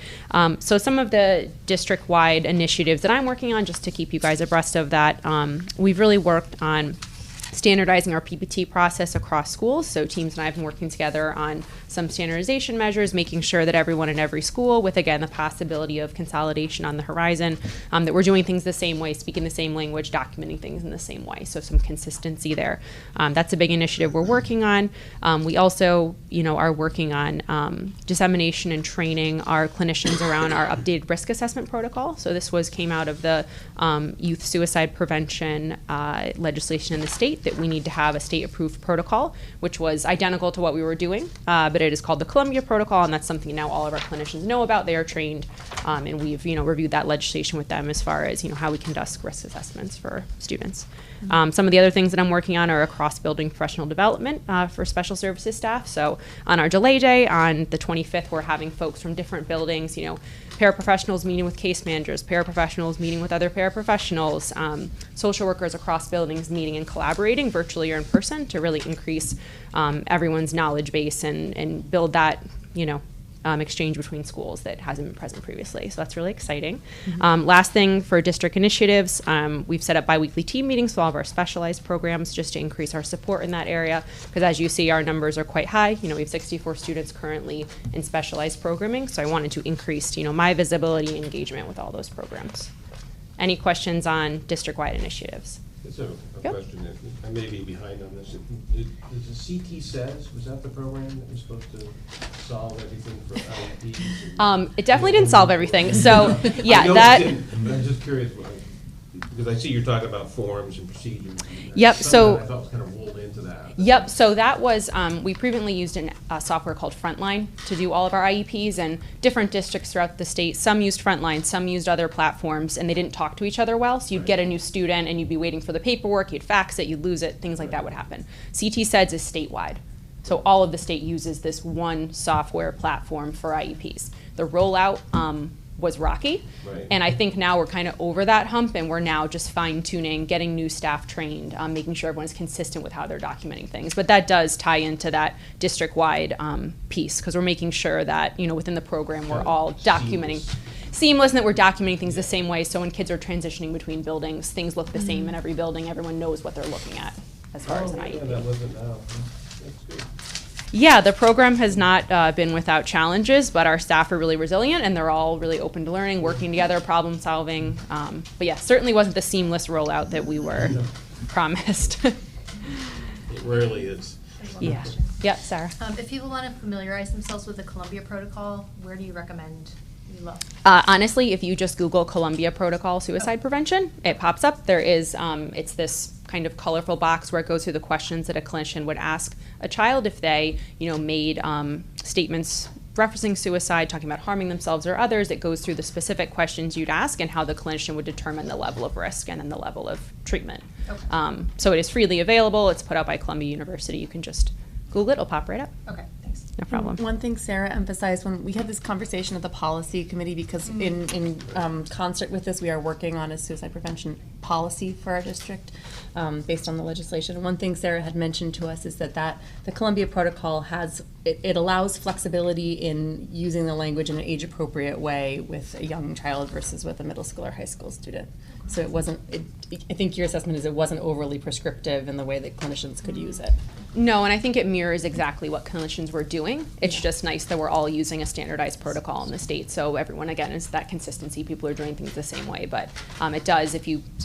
So some of the district-wide initiatives that I'm working on, just to keep you guys abreast of that, we've really worked on standardizing our PPT process across schools. So teams and I have been working together on some standardization measures, making sure that everyone in every school, with again the possibility of consolidation on the horizon, that we're doing things the same way, speaking the same language, documenting things in the same way. So some consistency there. That's a big initiative we're working on. We also, are working on dissemination and training our clinicians around our updated risk assessment protocol. So this came out of the youth suicide prevention legislation in the state, that we need to have a state-approved protocol, which was identical to what we were doing, but but it is called the Columbia Protocol, and that's something now all of our clinicians know about. They are trained, and we've, reviewed that legislation with them as far as, how we conduct risk assessments for students. Some of the other things that I'm working on are a cross-building professional development for special services staff. So on our delay day on the 25th, we're having folks from different buildings, paraprofessionals meeting with case managers, paraprofessionals meeting with other paraprofessionals, social workers across buildings meeting and collaborating virtually or in person to really increase everyone's knowledge base and build that, exchange between schools that hasn't been present previously. So that's really exciting. Last thing for district initiatives, we've set up biweekly team meetings with all of our specialized programs just to increase our support in that area. Because as you see, our numbers are quite high. We have 64 students currently in specialized programming. So I wanted to increase, my visibility and engagement with all those programs. Any questions on district-wide initiatives? It's a question that I may be behind on this. The CT SAYS, was that the program that was supposed to solve everything for IEPs? It definitely didn't solve everything. So yeah, I know that. it didn't. I'm just curious because I see you're talking about forms and procedures. Yep. So I thought was kind of rolled into that. Yep. So that was we previously used a software called Frontline to do all of our IEPs, and different districts throughout the state. Some used Frontline, some used other platforms, and they didn't talk to each other well. So you'd get a new student, and you'd be waiting for the paperwork. You'd fax it, you'd lose it, things like that would happen. CT SEDS is statewide, so all of the state uses this one software platform for IEPs. The rollout was rocky, and I think now we're kind of over that hump, and we're now just fine-tuning, getting new staff trained, making sure everyone's consistent with how they're documenting things. But that does tie into that district-wide piece, because we're making sure that within the program we're all documenting seamless, and that we're documenting things the same way, so when kids are transitioning between buildings, things look the same in every building. Everyone knows what they're looking at as far as an IEP. That wasn't now. That's good. Yeah, the program has not been without challenges, but our staff are really resilient, and they're all really open to learning, working together, problem solving. But yeah, certainly wasn't the seamless rollout that we were promised. It rarely is. Yeah. Yeah, Sarah. If people want to familiarize themselves with the Columbia Protocol, where do you recommend you look? Honestly, if you just Google Columbia Protocol suicide prevention, it pops up. There is, it's this kind of colorful box where it goes through the questions that a clinician would ask a child if they, made statements referencing suicide, talking about harming themselves or others. It goes through the specific questions you'd ask and how the clinician would determine the level of risk and then the level of treatment. Okay. So it is freely available. It's put out by Columbia University. You can just Google it. It'll pop right up. Okay, thanks. No problem. One thing Sarah emphasized when we had this conversation at the policy committee, because in concert with this, we are working on a suicide prevention policy for our district based on the legislation. One thing Sarah had mentioned to us is that the Columbia Protocol it allows flexibility in using the language in an age-appropriate way with a young child versus with a middle school or high school student. So it wasn't, I think your assessment is it wasn't overly prescriptive in the way that clinicians could use it. No, and I think it mirrors exactly what clinicians were doing. It's just nice that we're all using a standardized protocol in the state, so everyone, again, is that consistency. People are doing things the same way, but it does,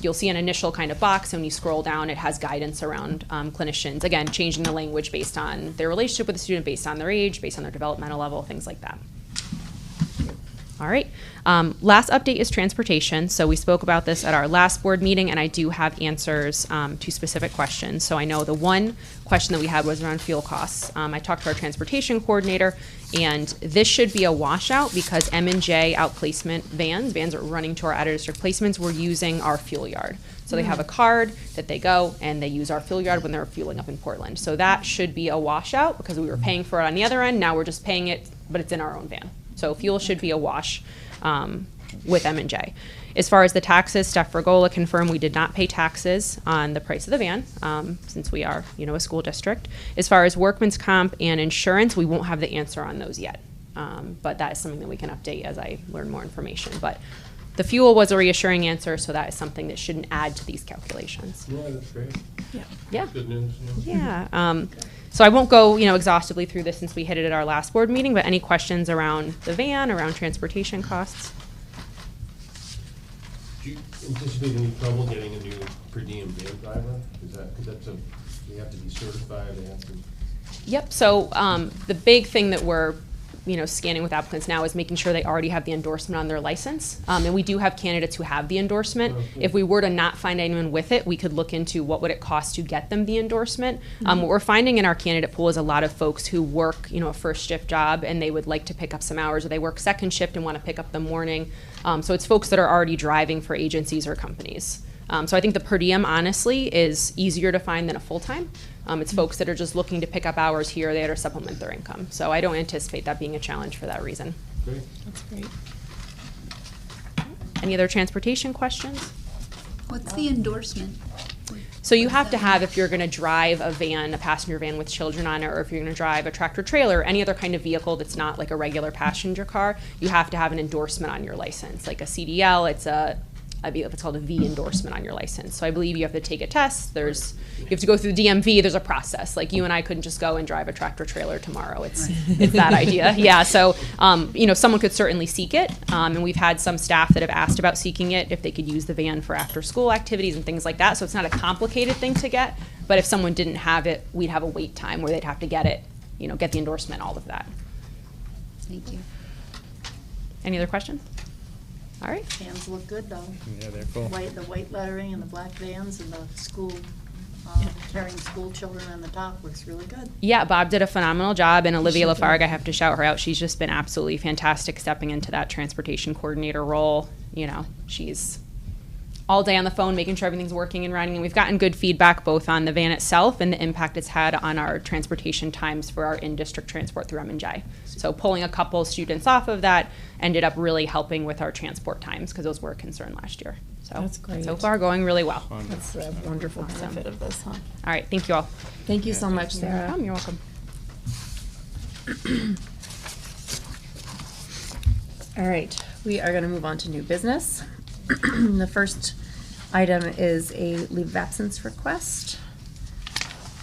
you'll see an initial kind of box, and when you scroll down, it has guidance around clinicians, again, changing the language based on their relationship with the student, based on their age, based on their developmental level, things like that. All right. Last update is transportation. So we spoke about this at our last board meeting, and I do have answers to specific questions. So I know the one question that we had was around fuel costs. I talked to our transportation coordinator, and this should be a washout because M&J outplacement vans that are running to our out-of-district placements, we're using our fuel yard. So they have a card that they go and they use our fuel yard when they're fueling up in Portland. So that should be a washout because we were paying for it on the other end. Now we're just paying it, but it's in our own van. So fuel should be a wash with M&J. As far as the taxes, Steph Regola confirmed we did not pay taxes on the price of the van since we are, a school district. As far as workman's comp and insurance, we won't have the answer on those yet. But that is something that we can update as I learn more information. But the fuel was a reassuring answer, so that is something that shouldn't add to these calculations. Yeah, that's great. Yeah. Good news. Yeah. So I won't go, exhaustively through this since we hit it at our last board meeting, but any questions around the van, around transportation costs? Do you anticipate any trouble getting a new per diem van driver? Because they have to be certified, they have to... Yep, so the big thing that we're scanning with applicants now is making sure they already have the endorsement on their license. And we do have candidates who have the endorsement. If we were to not find anyone with it, we could look into what would it cost to get them the endorsement. What we're finding in our candidate pool is a lot of folks who work, a first shift job and they would like to pick up some hours, or they work second shift and want to pick up the morning. So it's folks that are already driving for agencies or companies. So I think the per diem, honestly, is easier to find than a full-time. It's folks that are just looking to pick up hours here or there to supplement their income. So I don't anticipate that being a challenge for that reason. Great. That's great. Any other transportation questions? What's the endorsement? So you have to have, if you're going to drive a van, a passenger van with children on it, or if you're going to drive a tractor trailer, any other kind of vehicle that's not like a regular passenger car, you have to have an endorsement on your license. Like a CDL, it's called a V endorsement on your license. So I believe you have to take a test. You have to go through the DMV. There's a process. Like you and I couldn't just go and drive a tractor trailer tomorrow. It's that idea. Yeah. So someone could certainly seek it, and we've had some staff that have asked about seeking it if they could use the van for after school activities and things like that. So it's not a complicated thing to get. But if someone didn't have it, we'd have a wait time where they'd have to get it, get the endorsement, all of that. Thank you. Any other questions? All right. Vans look good though. Yeah, they're cool. The white lettering and the black vans and the school, carrying school children on the top looks really good. Yeah, Bob did a phenomenal job, and Olivia Lafargue, I have to shout her out. She's just been absolutely fantastic stepping into that transportation coordinator role. She's all day on the phone making sure everything's working and running, and we've gotten good feedback both on the van itself and the impact it's had on our transportation times for our in-district transport through M&J. So pulling a couple students off of that ended up really helping with our transport times because those were a concern last year. So That's great. So far going really well. That's a wonderful benefit of this, huh? All right, thank you all. Thank you so much, Sarah. You're welcome. All right, we are going to move on to new business. The first item is a leave of absence request.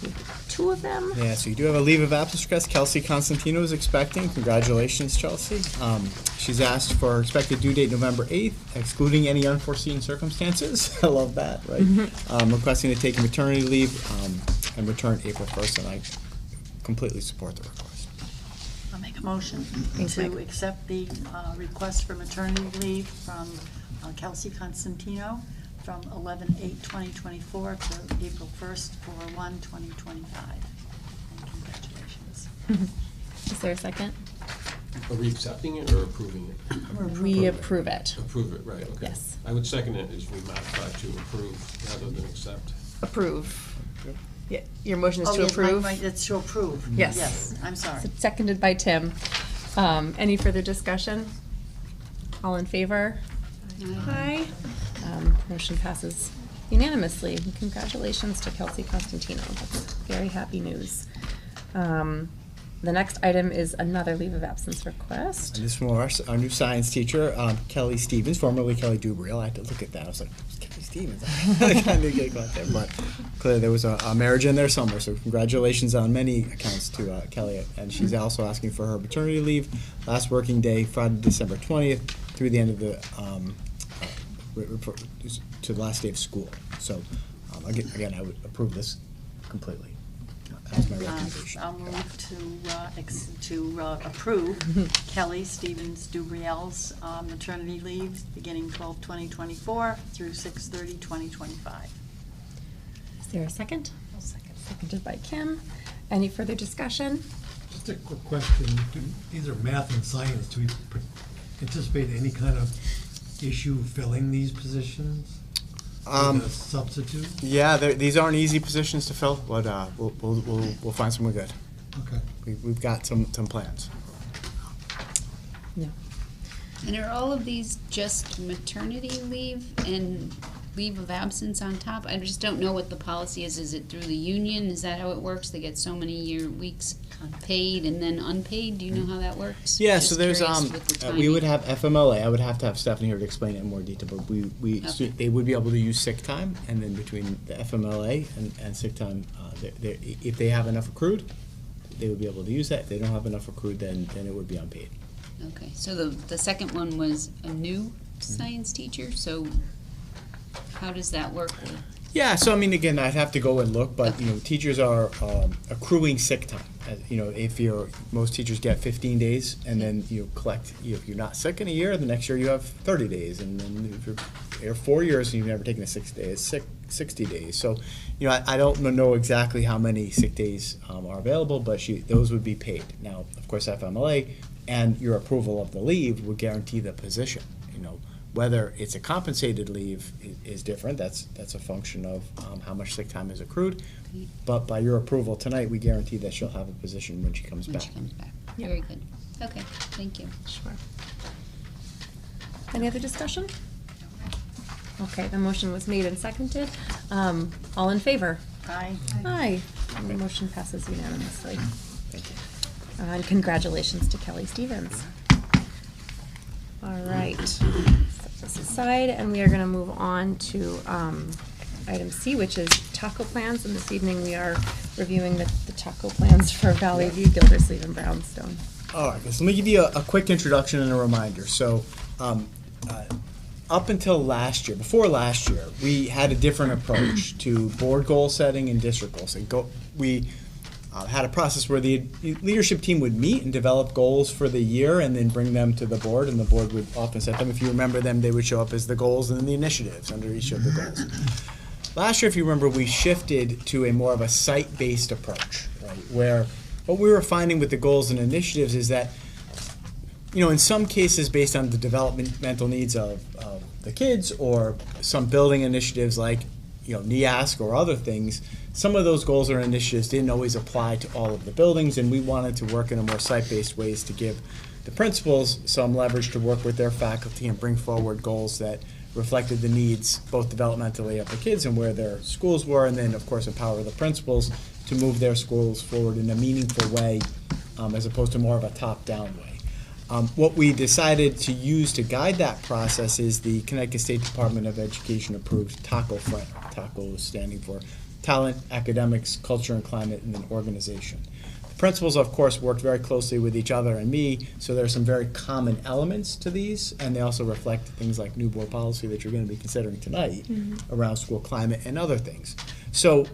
We have 2 of them. Yeah, so you do have a leave of absence request. Kelsey Constantino is expecting. Congratulations, Chelsea. She's asked for her expected due date November 8th, excluding any unforeseen circumstances. I love that, right? Requesting to take maternity leave and return April 1st, and I completely support the request. I'll make a motion to accept the request for maternity leave from Kelsey Constantino from 11/8/2024 to April 1st, 4/1/2025. And congratulations. Is there a second? Are we accepting it or approving it? We approve it. Approve it, right, okay. Yes. I would second it as we modify to approve rather than accept. Approve. Yeah, your motion is Oh, to yes, approve? it's to approve. Yes. Yes, I'm sorry. So seconded by Tim. Any further discussion? All in favor? Aye. Motion passes unanimously. Congratulations to Kelsey Constantino. That's very happy news. The next item is another leave of absence request. And this is from our new science teacher, Kelly Stevens, formerly Kelly Dubriel. I had to look at that. I was like, Kelly Stevens. I kind of get caught there, but clearly there was a marriage in there somewhere. So congratulations on many accounts to Kelly. And she's also asking for her maternity leave, last working day, Friday, December 20th, through the end of the to the last day of school. So again, I would approve this completely. That's my recommendation. I'll move to approve Kelly Stevens Dubriel's maternity leave beginning 12/20/24 through 6/30/2025. Is there a second? I'll second. Seconded by Kim. Any further discussion? Just a quick question. These are math and science. Do we anticipate any kind of issue filling these positions? Like a substitute? Yeah, these aren't easy positions to fill, but we'll find someone good. Okay. We've got some plans. No. And are all of these just maternity leave and leave of absence on top? I just don't know what the policy is. Is it through the union? Is that how it works? They get so many weeks paid and then unpaid? Do you know how that works? Yeah, Just so there's curious with the we would timing. have FMLA. I would have to have Stephanie here to explain it in more detail, but Okay. they would be able to use sick time, and then between the FMLA and sick time, if they have enough accrued, they would be able to use that. If they don't have enough accrued, then it would be unpaid. Okay, so the second one was a new science teacher, so how does that work? Yeah, so I mean, again, I'd have to go and look, but teachers are accruing sick time. if most teachers get 15 days, and then you collect, if you're not sick in a year, the next year you have 30 days, and then if you're 4 years and you've never taken a sick day, it's 60 days. So, I don't know exactly how many sick days are available, but those would be paid. Now, of course, FMLA and your approval of the leave would guarantee the position. Whether it's a compensated leave is different. That's a function of how much sick time is accrued. But by your approval tonight, we guarantee that she'll have a position when she comes back. Very good. Okay, thank you. Sure. Any other discussion? Okay, the motion was made and seconded. All in favor? Aye. Aye. And the motion passes unanimously. Thank you. And congratulations to Kelly Stevens. All right. Set this aside, and we are going to move on to item C, which is taco plans. And this evening we are reviewing the taco plans for Valley View, Gildersleeve, and Brownstone. All right, so let me give you a quick introduction and a reminder. So, up until last year, before last year, we had a different approach to board goal setting and district goal setting. We had a process where the leadership team would meet and develop goals for the year and then bring them to the board, and the board would often set them. If you remember them, they would show up as the goals and then the initiatives under each of the goals. Last year, if you remember, we shifted to a more of a site-based approach, right? Where what we were finding with the goals and initiatives is that, in some cases, based on the developmental needs of the kids or some building initiatives like, NEASC or other things, some of those goals or initiatives didn't always apply to all of the buildings, and we wanted to work in a more site-based ways to give the principals some leverage to work with their faculty and bring forward goals that reflected the needs both developmentally of the kids and where their schools were, and then, of course, empower the principals to move their schools forward in a meaningful way as opposed to more of a top-down way. What we decided to use to guide that process is the Connecticut State Department of Education approved TACO framework. TACO standing for Talent, Academics, Culture and Climate, and then Organization. The principals, of course, worked very closely with each other and me, so there are some very common elements to these, and they also reflect things like new board policy that you're going to be considering tonight around school climate and other things. So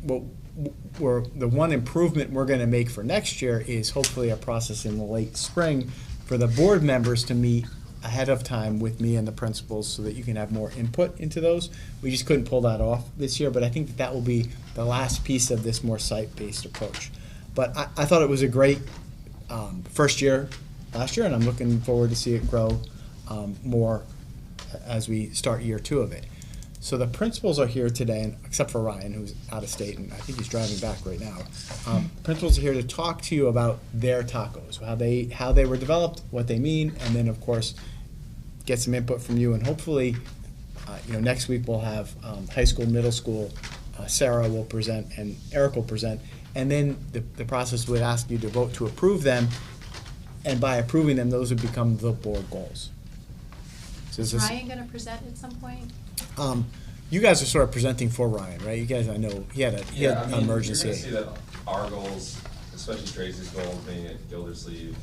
the one improvement we're going to make for next year is hopefully a process in the late spring for the board members to meet ahead of time with me and the principals so that you can have more input into those. We just couldn't pull that off this year, but I think that will be the last piece of this more site-based approach. But I thought it was a great first year last year, and I'm looking forward to see it grow more as we start year 2 of it. So the principals are here today, and except for Ryan, who's out of state, and I think he's driving back right now. Principals are here to talk to you about their tacos, how they were developed, what they mean, and then, of course, get some input from you. And hopefully, next week we'll have high school, middle school. Sarah will present, and Eric will present. And then the process would ask you to vote to approve them, and by approving them, those would become the board goals. So Is Ryan going to present at some point? You guys are sort of presenting for Ryan, right? You guys, I know, he had an emergency. You're gonna see that our goals, especially Tracy's goals being at Gildersleeve,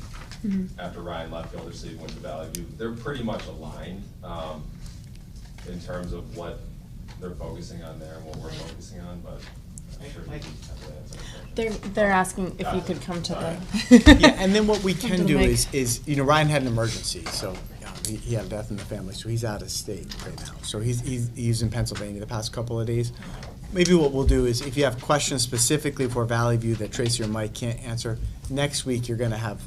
after Ryan left Gildersleeve, went to Valley View, they're pretty much aligned in terms of what they're focusing on there and what we're focusing on, but I'm sure we can have to answer the question. They're asking if you could come to the. Yeah, and then what we can do is Ryan had an emergency, so he had a death in the family, so he's out of state right now. So he's in Pennsylvania the past couple of days. Maybe what we'll do is, if you have questions specifically for Valley View that Tracy or Mike can't answer, next week you're going to have,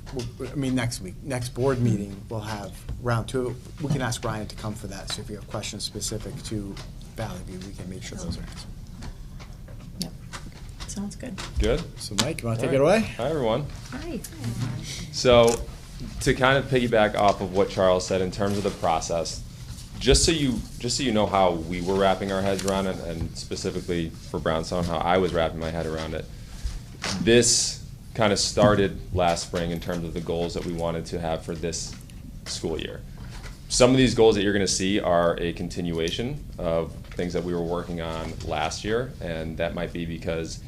next board meeting, we'll have round 2. We can ask Ryan to come for that. So if you have questions specific to Valley View, we can make sure those are answered. Yep. Sounds good. Good. So Mike, you want to take it away? Hi, everyone. Hi. So, to kind of piggyback off of what Charles said in terms of the process, just so you know how we were wrapping our heads around it, and specifically for Brownstone, how I was wrapping my head around it. This kind of started last spring in terms of the goals that we wanted to have for this school year. Some of these goals that you're going to see are a continuation of things that we were working on last year, and that might be because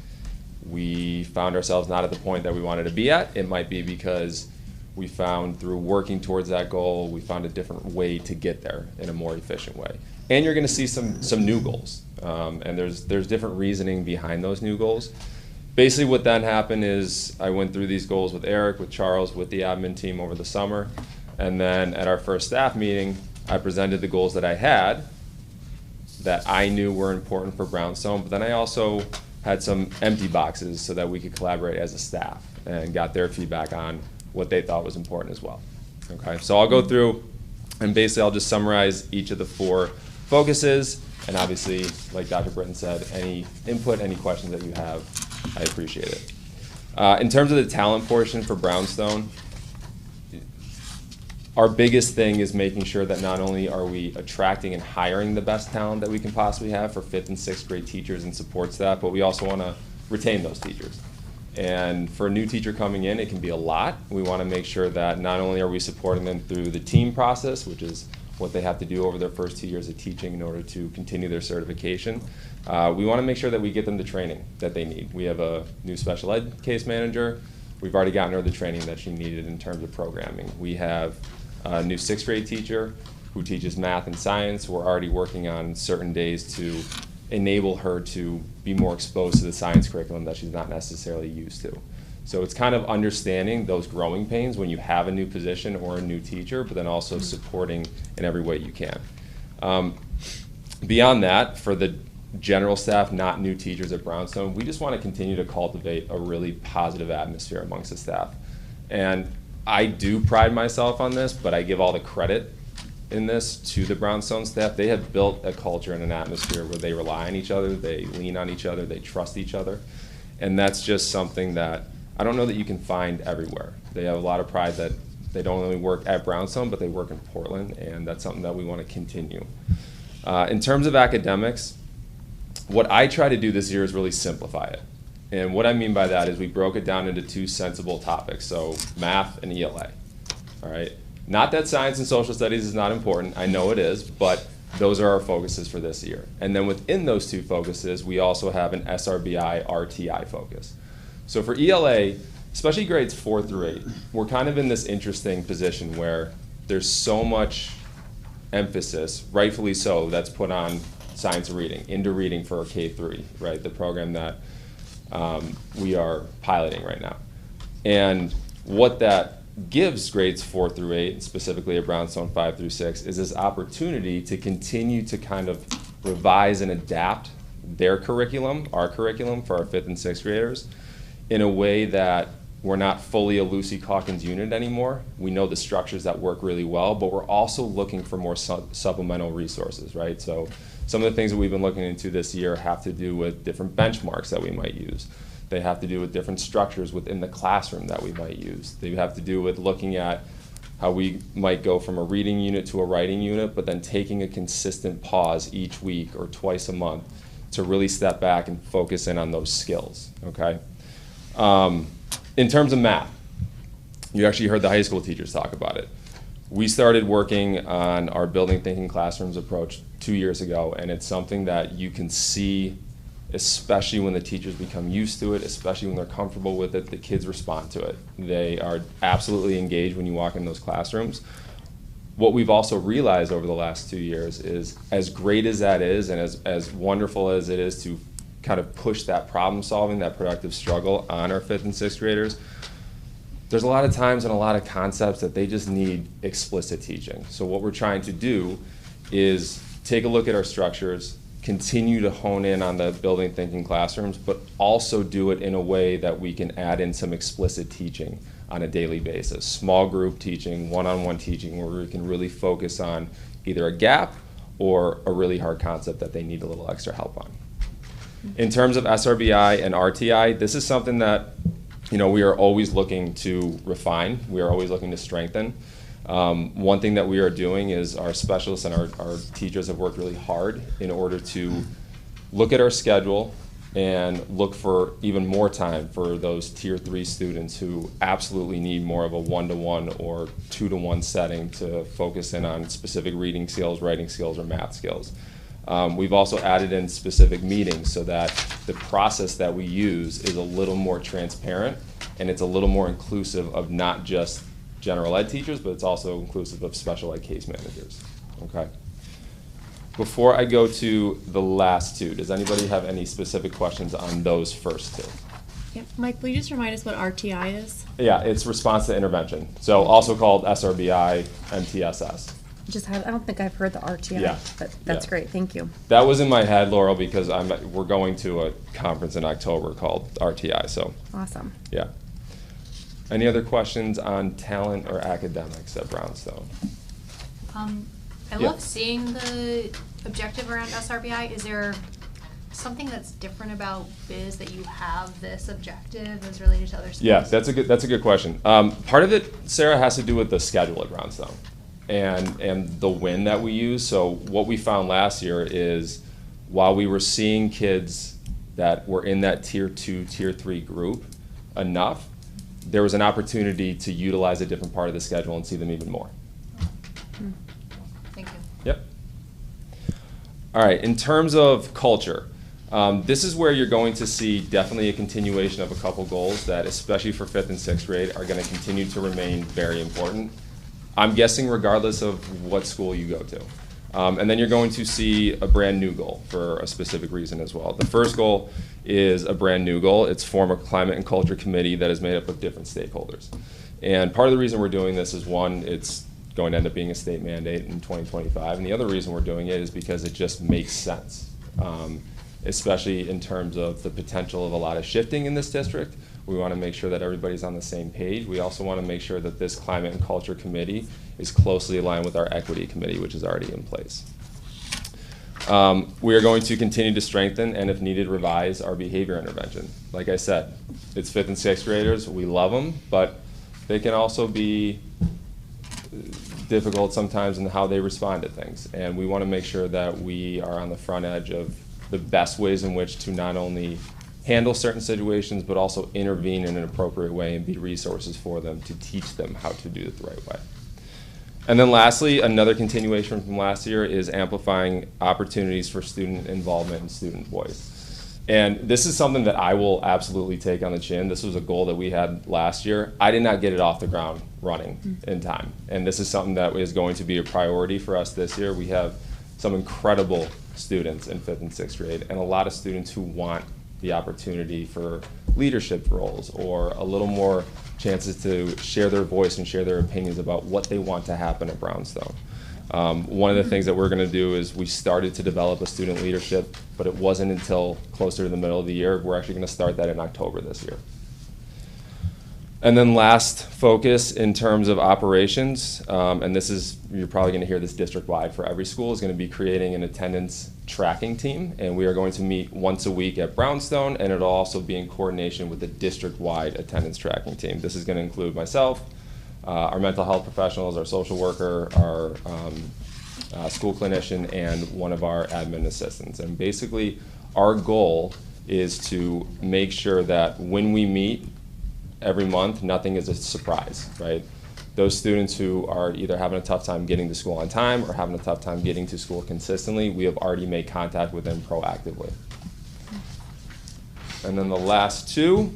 we found ourselves not at the point that we wanted to be at. It might be because we found through working towards that goal, we found a different way to get there in a more efficient way. And you're going to see some new goals, and there's different reasoning behind those new goals. Basically what then happened is I went through these goals with Eric, with Charles, with the admin team over the summer. And then at our first staff meeting, I presented the goals that I had that I knew were important for Brownstone, but then I also had some empty boxes so that we could collaborate as a staff and got their feedback on what they thought was important as well. Okay, so I'll go through and basically I'll just summarize each of the 4 focuses, and obviously, like Dr. Britton said, any input, any questions that you have, I appreciate it. In terms of the talent portion for Brownstone, our biggest thing is making sure that not only are we attracting and hiring the best talent that we can possibly have for 5th and 6th grade teachers and support staff, but we also want to retain those teachers. And for a new teacher coming in, it can be a lot. We want to make sure that not only are we supporting them through the team process, which is what they have to do over their first 2 years of teaching in order to continue their certification, we want to make sure that we get them the training that they need. We have a new special ed case manager. We've already gotten her the training that she needed in terms of programming. We have a new 6th grade teacher who teaches math and science. We're already working on certain days to enable her to be more exposed to the science curriculum that she's not necessarily used to. So it's kind of understanding those growing pains when you have a new position or a new teacher, but then also supporting in every way you can. Beyond that, for the general staff, not new teachers at Brownstone, we just want to continue to cultivate a really positive atmosphere amongst the staff. And I do pride myself on this, but I give all the credit in this to the Brownstone staff. They have built a culture and an atmosphere where they rely on each other, they lean on each other, they trust each other. And that's just something that I don't know that you can find everywhere. They have a lot of pride that they don't only work at Brownstone, but they work in Portland, and that's something that we want to continue. In terms of academics, what I try to do this year is really simplify it. And what I mean by that is we broke it down into 2 sensible topics, so math and ELA, all right? Not that science and social studies is not important, I know it is, but those are our focuses for this year. And then within those 2 focuses, we also have an SRBI, RTI focus. So for ELA, especially grades 4 through 8, we're kind of in this interesting position where there's so much emphasis, rightfully so, that's put on science and reading, into reading for K3, right? The program that we are piloting right now. And what that gives grades 4 through 8, and specifically at Brownstone 5 through 6, is this opportunity to continue to kind of revise and adapt their curriculum, our curriculum for our 5th and 6th graders, in a way that we're not fully a Lucy Calkins unit anymore. We know the structures that work really well, but we're also looking for more supplemental resources, right? So some of the things that we've been looking into this year have to do with different benchmarks that we might use. They have to do with different structures within the classroom that we might use. They have to do with looking at how we might go from a reading unit to a writing unit, but then taking a consistent pause each week or twice a month to really step back and focus in on those skills, okay? In terms of math, you actually heard the high school teachers talk about it. We started working on our building thinking classrooms approach 2 years ago, and it's something that you can see, especially when the teachers become used to it, especially when they're comfortable with it, the kids respond to it. They are absolutely engaged when you walk in those classrooms. What we've also realized over the last 2 years is, as great as that is, and as wonderful as it is to kind of push that problem solving, that productive struggle on our 5th and 6th graders, there's a lot of times and a lot of concepts that they just need explicit teaching. So what we're trying to do is take a look at our structures, continue to hone in on the building thinking classrooms, but also do it in a way that we can add in some explicit teaching on a daily basis. Small group teaching, one-on-one teaching, where we can really focus on either a gap or a really hard concept that they need a little extra help on. In terms of SRBI and RTI, this is something that we are always looking to refine. We are always looking to strengthen. One thing that we are doing is our specialists and our teachers have worked really hard in order to look at our schedule and look for even more time for those tier 3 students who absolutely need more of a 1-to-1 or 2-to-1 setting to focus in on specific reading skills, writing skills, or math skills. We've also added in specific meetings so that the process that we use is a little more transparent and it's a little more inclusive of not just general ed teachers, but it's also inclusive of special ed case managers, okay? Before I go to the last 2, does anybody have any specific questions on those first 2? Yep. Mike, will you just remind us what RTI is? Yeah, it's response to intervention. So also called SRBI, MTSS. I don't think I've heard the RTI, Yeah. but that's Yeah. great, thank you. That was in my head, Laurel, because we're going to a conference in October called RTI, so. Awesome. Yeah. Any other questions on talent or academics at Brownstone? I Yeah. love seeing the objective around SRBI. Is there something that's different about biz that you have this objective as related to other schools? Yeah, that's a good question. Part of it, Sarah, has to do with the schedule at Brownstone and the win that we use. So what we found last year is while we were seeing kids that were in that tier 2, tier 3 group enough, there was an opportunity to utilize a different part of the schedule and see them even more. Thank you. Yep. All right, in terms of culture, this is where you're going to see definitely a continuation of a couple goals that, especially for 5th and 6th grade, are going to continue to remain very important. I'm guessing regardless of what school you go to. And then you're going to see a brand new goal for a specific reason as well. The first goal is a brand new goal. It's form a climate and culture committee that is made up of different stakeholders. And part of the reason we're doing this is, one, it's going to end up being a state mandate in 2025. And the other reason we're doing it is because it just makes sense, especially in terms of the potential of a lot of shifting in this district. We want to make sure that everybody's on the same page. We also want to make sure that this climate and culture committee is closely aligned with our equity committee, which is already in place. We are going to continue to strengthen and, if needed, revise our behavior intervention. Like I said, it's 5th and 6th graders. We love them, but they can also be difficult sometimes in how they respond to things. And we want to make sure that we are on the front edge of the best ways in which to not only handle certain situations, but also intervene in an appropriate way and be resources for them to teach them how to do it the right way. And then lastly, another continuation from last year is amplifying opportunities for student involvement and student voice. And this is something that I will absolutely take on the chin. This was a goal that we had last year. I did not get it off the ground running in time. And this is something that is going to be a priority for us this year. We have some incredible students in 5th and 6th grade, and a lot of students who want the opportunity for leadership roles or a little more chances to share their voice and share their opinions about what they want to happen at Brownstone. One of the things that we're going to do is we started to develop a student leadership, but it wasn't until closer to the middle of the year. We're actually going to start that in October this year. And then last focus in terms of operations, and this is, you're probably going to hear this district-wide for every school, is going to be creating an attendance tracking team. And we are going to meet once a week at Brownstone, and it'll also be in coordination with the district-wide attendance tracking team. This is going to include myself, our mental health professionals, our social worker, our school clinician, and one of our admin assistants. And basically, our goal is to make sure that when we meet every month, nothing is a surprise, right? Those students who are either having a tough time getting to school on time or having a tough time getting to school consistently, we have already made contact with them proactively. And then the last two,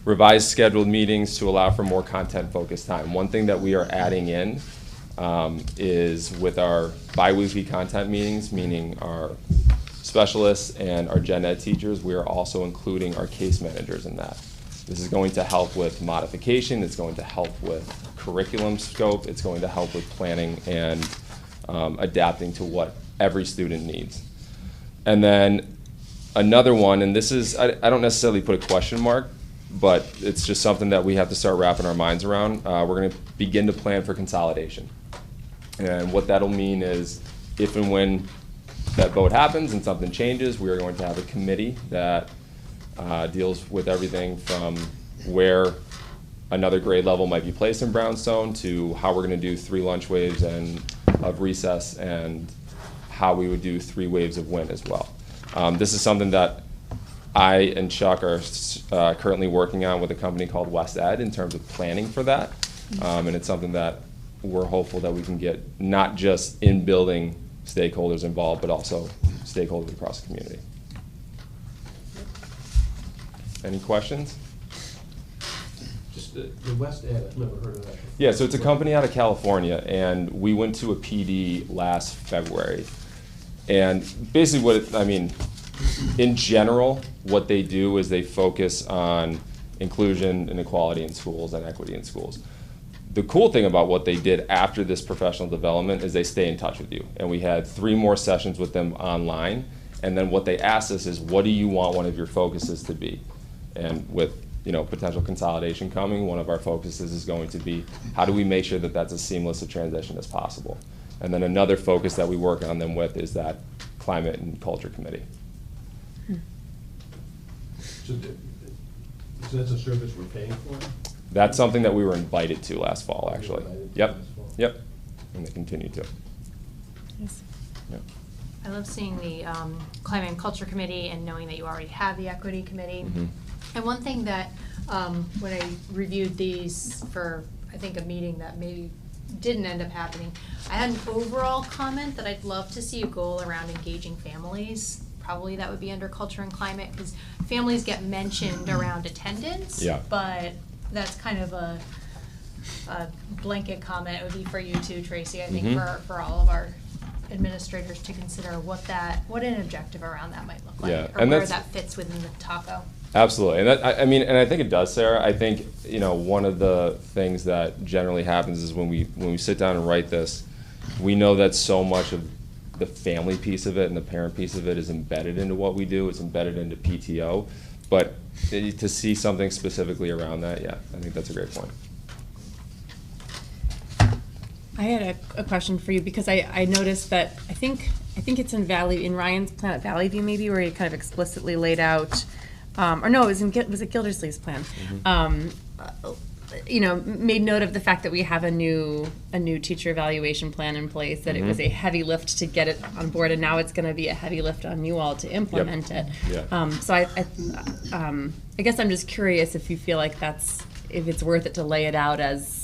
revised scheduled meetings to allow for more content-focused time. One thing that we are adding in is with our bi-weekly content meetings, meaning our specialists and our gen ed teachers, we are also including our case managers in that. This is going to help with modification, it's going to help with curriculum scope, it's going to help with planning and adapting to what every student needs. And then another one, and this is, I don't necessarily put a question mark, but it's just something that we have to start wrapping our minds around. We're going to begin to plan for consolidation. And what that'll mean is if and when that vote happens and something changes, we are going to have a committee that deals with everything from where another grade level might be placed in Brownstone to how we're going to do 3 lunch waves and of recess and how we would do 3 waves of WIN as well. This is something that I and Chuck are currently working on with a company called West Ed in terms of planning for that. And it's something that we're hopeful that we can get not just in building stakeholders involved, but also stakeholders across the community. Any questions? Just the West Ed, I've never heard of that before. Yeah, so it's a company out of California, and we went to a PD last February. And basically what it, I mean, In general, what they do is they focus on inclusion and equality in schools and equity in schools. The cool thing about what they did after this professional development is they stay in touch with you. And we had 3 more sessions with them online. And then what they asked us is, what do you want one of your focuses to be? And with potential consolidation coming, one of our focuses is going to be, how do we make sure that that's as seamless a transition as possible? And then another focus that we work on them with is that climate and culture committee. So that's a service we're paying for? That's something that we were invited to last fall, actually. Yep, last fall. yep, and they continue to. Yes. Yep. I love seeing the Climate and Culture Committee and knowing that you already have the Equity Committee. Mhm. And one thing that, when I reviewed these for, I think, a meeting that maybe didn't end up happening, I had an overall comment that I'd love to see a goal around engaging families. Probably that would be under culture and climate, because families get mentioned around attendance. Yeah. But that's kind of a blanket comment. It would be for you too, Tracy, I think, Mhm. for all of our administrators to consider what an objective around that might look like. Yeah, Or and where that's- that fits within the taco. Absolutely, and that, I mean, and I think it does, Sarah. I think one of the things that generally happens is when we sit down and write this, we know that so much of the family piece of it and the parent piece of it is embedded into what we do. It's embedded into PTO, but to see something specifically around that, yeah, I think that's a great point. I had a question for you, because I noticed that, I think it's in Ryan's plan at Valley View maybe, where he kind of explicitly laid out, or no, was it Gildersleeve's plan? Made note of the fact that we have a new teacher evaluation plan in place, that it was a heavy lift to get it on board, and now it's gonna be a heavy lift on you all to implement it. Yeah. So I guess I'm just curious if you feel like if it's worth it to lay it out as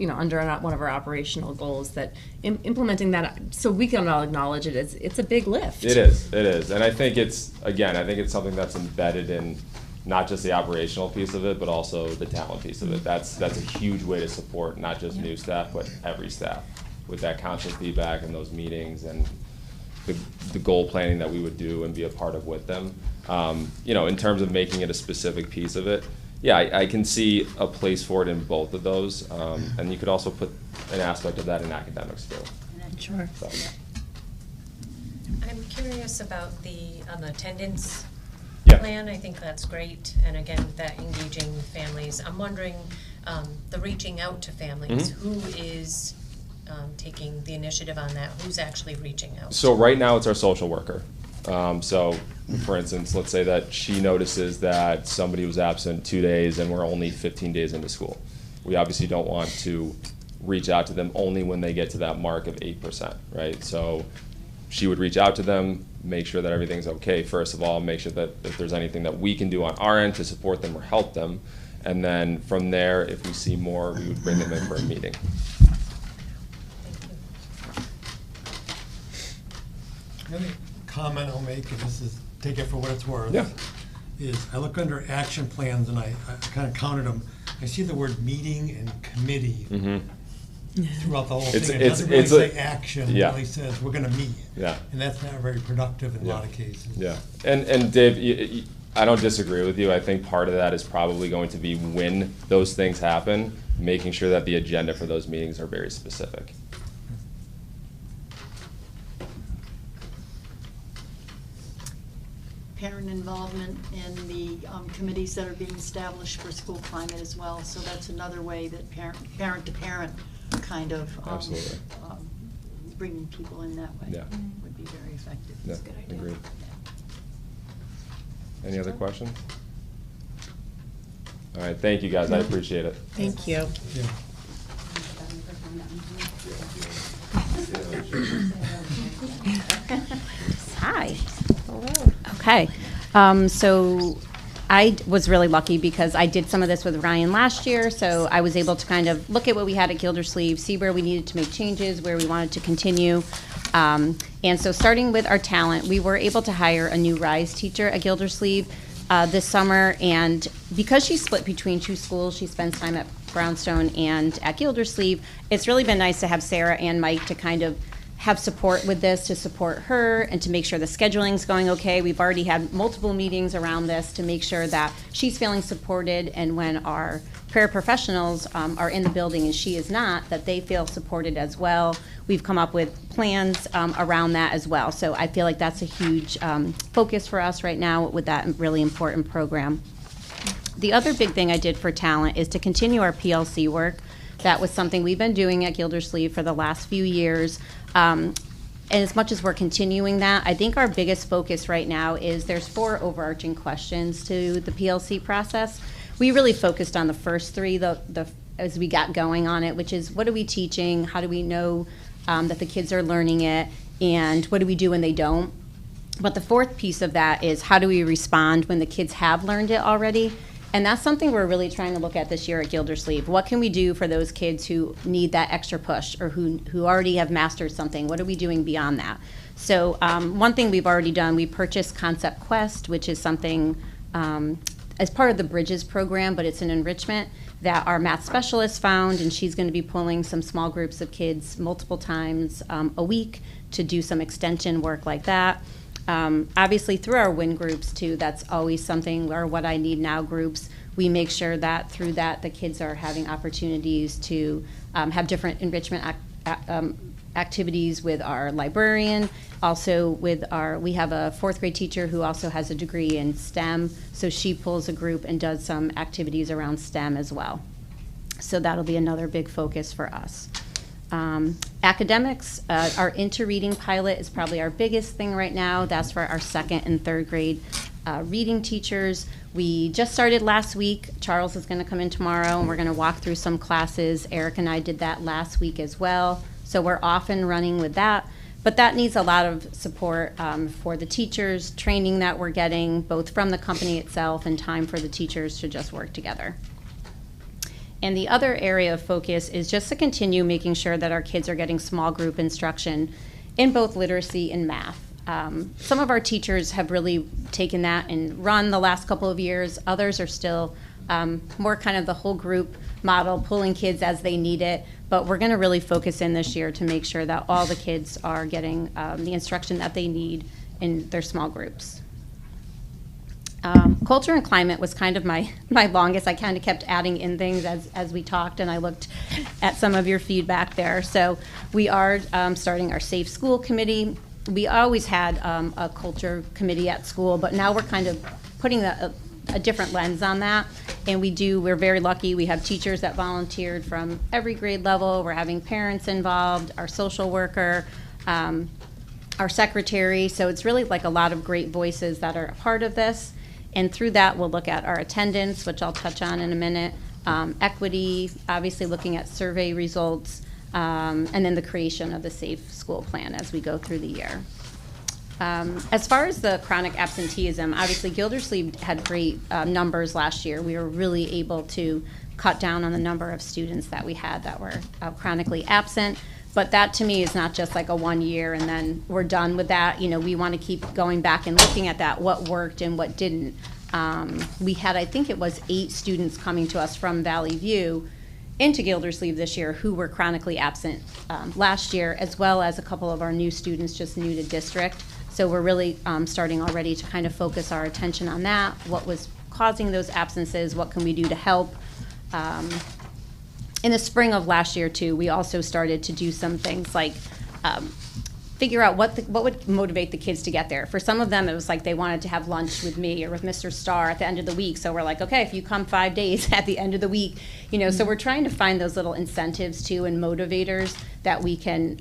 under one of our operational goals, that implementing that, so we can all acknowledge it, it's a big lift. It is, and I think it's something that's embedded in not just the operational piece of it, but also the talent piece of it. That's a huge way to support not just new staff, but every staff, with that constant feedback and those meetings and the goal planning that we would do and be a part of with them. In terms of making it a specific piece of it, yeah, I can see a place for it in both of those, and you could also put an aspect of that in academics too. Sure. So. I'm curious about the attendance Yeah. plan. I think that's great, and again, with that engaging with families. I'm wondering, the reaching out to families, who is taking the initiative on that? Who's actually reaching out? So right now it's our social worker. So for instance, let's say that she notices that somebody was absent 2 days and we're only 15 days into school. We obviously don't want to reach out to them only when they get to that mark of 8%, right? So she would reach out to them, make sure that everything's okay, first of all, make sure that if there's anything that we can do on our end to support them or help them. And then from there, if we see more, we would bring them in for a meeting. The only comment I'll make, and this is, take it for what it's worth, Yeah. is I look under action plans and I kind of counted them. I see the word meeting and committee throughout the whole thing. It doesn't really say action, it really says we're gonna meet. Yeah. And that's not very productive in a lot of cases. Yeah, and Dave, I don't disagree with you. I think part of that is probably going to be when those things happen, making sure that the agenda for those meetings are very specific. Parent involvement in the committees that are being established for school climate as well. So that's another way that parent to parent kind of Absolutely. bringing people in that way Yeah. would be very effective. Yeah, agreed. Any other questions? All right, thank you guys, I appreciate it. Thank you. Hi. Hello. Okay. So I was really lucky because I did some of this with Ryan last year, so I was able to kind of look at what we had at Gildersleeve, see where we needed to make changes, where we wanted to continue. And so starting with our talent, we were able to hire a new RISE teacher at Gildersleeve this summer, and because she's split between 2 schools, she spends time at Brownstone and at Gildersleeve, it's really been nice to have Sarah and Mike to kind of have support with this to support her and to make sure the scheduling's going okay. We've already had multiple meetings around this to make sure that she's feeling supported, and when our paraprofessionals are in the building and she is not, that they feel supported as well. We've come up with plans around that as well. So I feel like that's a huge focus for us right now with that really important program. The other big thing I did for talent is to continue our PLC work. That was something we've been doing at Gildersleeve for the last few years. And as much as we're continuing that, I think our biggest focus right now is there's 4 overarching questions to the PLC process. We really focused on the first 3 as we got going on it, which is what are we teaching, how do we know that the kids are learning it, and what do we do when they don't. But the 4th piece of that is how do we respond when the kids have learned it already. And that's something we're really trying to look at this year at Gildersleeve. What can we do for those kids who need that extra push or who already have mastered something? What are we doing beyond that? So one thing we've already done, we purchased Concept Quest, which is something as part of the Bridges program, but it's an enrichment that our math specialist found, and she's going to be pulling some small groups of kids multiple times a week to do some extension work like that. Obviously through our WIN groups too, that's always something, or What I Need Now groups, we make sure that through that the kids are having opportunities to have different enrichment activities with our librarian. Also we have a 4th grade teacher who also has a degree in STEM, so she pulls a group and does some activities around STEM as well. So that'll be another big focus for us. Academics, our Into-Reading pilot is probably our biggest thing right now. That's for our 2nd and 3rd grade reading teachers. We just started last week. Charles is going to come in tomorrow, and we're going to walk through some classes. Eric and I did that last week as well. So we're off and running with that. But that needs a lot of support for the teachers, training that we're getting, both from the company itself and time for the teachers to just work together. And the other area of focus is just to continue making sure that our kids are getting small group instruction in both literacy and math. Some of our teachers have really taken that and run the last couple of years. Others are still more kind of the whole group model, pulling kids as they need it. But we're going to really focus in this year to make sure that all the kids are getting the instruction that they need in their small groups. Culture and climate was kind of my longest. I kind of kept adding in things as we talked, and I looked at some of your feedback there. So we are starting our Safe School Committee. We always had a culture committee at school, but now we're kind of putting a different lens on that. And we're very lucky. We have teachers that volunteered from every grade level. We're having parents involved, our social worker, our secretary. So it's really like a lot of great voices that are a part of this. And through that, we'll look at our attendance, which I'll touch on in a minute, equity, obviously looking at survey results, and then the creation of the Safe School Plan as we go through the year. As far as the chronic absenteeism, obviously Gildersleeve had great numbers last year. We were really able to cut down on the number of students that we had that were chronically absent. But that to me is not just like a 1 year and then we're done with that. You know, we want to keep going back and looking at that, what worked and what didn't. We had, I think it was 8 students coming to us from Valley View into Gildersleeve this year who were chronically absent last year, as well as a couple of our new students just new to district. So we're really starting already to kind of focus our attention on that. What was causing those absences? What can we do to help? In the spring of last year, too, we also started to do some things like figure out what would motivate the kids to get there. For some of them, it was like they wanted to have lunch with me or with Mr. Starr at the end of the week. So we're like, okay, if you come 5 days at the end of the week, you know, so we're trying to find those little incentives, too, and motivators that we can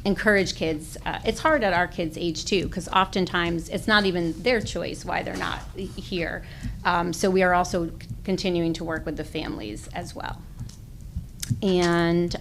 encourage kids. It's hard at our kids' age, too, because oftentimes it's not even their choice why they're not here. So we are also continuing to work with the families as well. And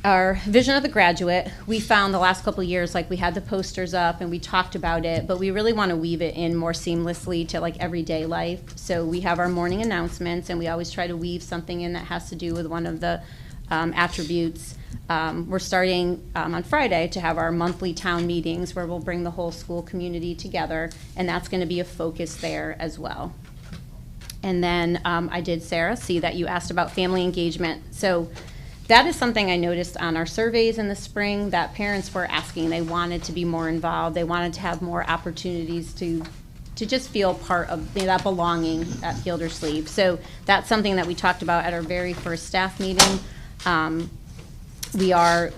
our vision of the graduate, we found the last couple of years, like we had the posters up and we talked about it, but we really want to weave it in more seamlessly to like everyday life. So we have our morning announcements and we always try to weave something in that has to do with one of the attributes. We're starting on Friday to have our monthly town meetings where we'll bring the whole school community together, and that's going to be a focus there as well. And then I did, Sarah, see that you asked about family engagement. So that is something I noticed on our surveys in the spring, that parents were asking. They wanted to be more involved. They wanted to have more opportunities to just feel part of that belonging at Gildersleeve. So that's something that we talked about at our very first staff meeting. We are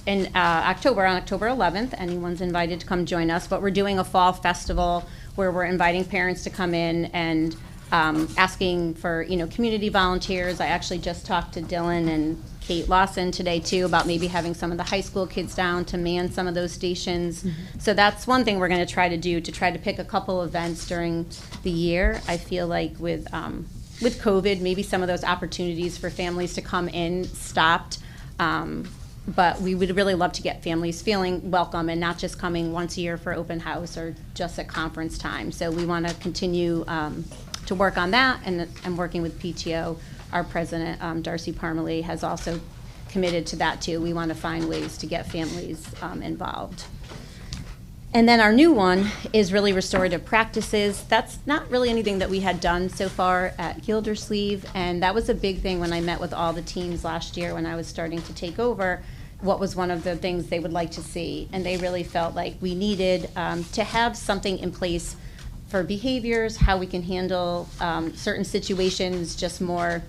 in October, on October 11th, anyone's invited to come join us, but we're doing a fall festival where we're inviting parents to come in and asking for, community volunteers. I actually just talked to Dylan and Kate Lawson today too about maybe having some of the high school kids down to man some of those stations. So that's one thing we're going to try to do, to try to pick a couple events during the year. I feel like with COVID, maybe some of those opportunities for families to come in stopped. But we would really love to get families feeling welcome and not just coming once a year for open house or just at conference time. So we want to continue to work on that, and working with PTO. Our president, Darcy Parmalee, has also committed to that too. We want to find ways to get families involved. And then our new one is really restorative practices. That's not really anything that we had done so far at Gildersleeve, and that was a big thing when I met with all the teams last year when I was starting to take over. What was one of the things they would like to see, and they really felt like we needed to have something in place for behaviors, how we can handle certain situations just more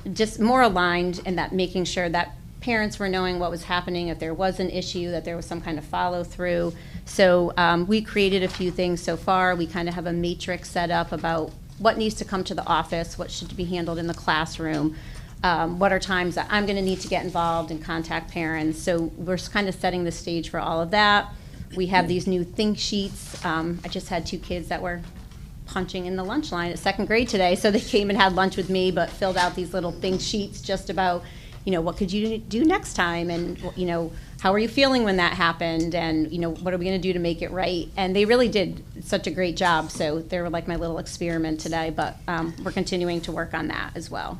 aligned, and that making sure that parents were knowing what was happening if there was an issue, that there was some kind of follow through. So we created a few things so far. We kind of have a matrix set up about what needs to come to the office, what should be handled in the classroom, what are times that I'm going to need to get involved and contact parents. So we're kind of setting the stage for all of that. We have these new think sheets. I just had 2 kids that were punching in the lunch line at 2nd grade today, so they came and had lunch with me, but filled out these little think sheets just about, what could you do next time, and how are you feeling when that happened, and what are we going to do to make it right? And they really did such a great job. So they were like my little experiment today, but we're continuing to work on that as well.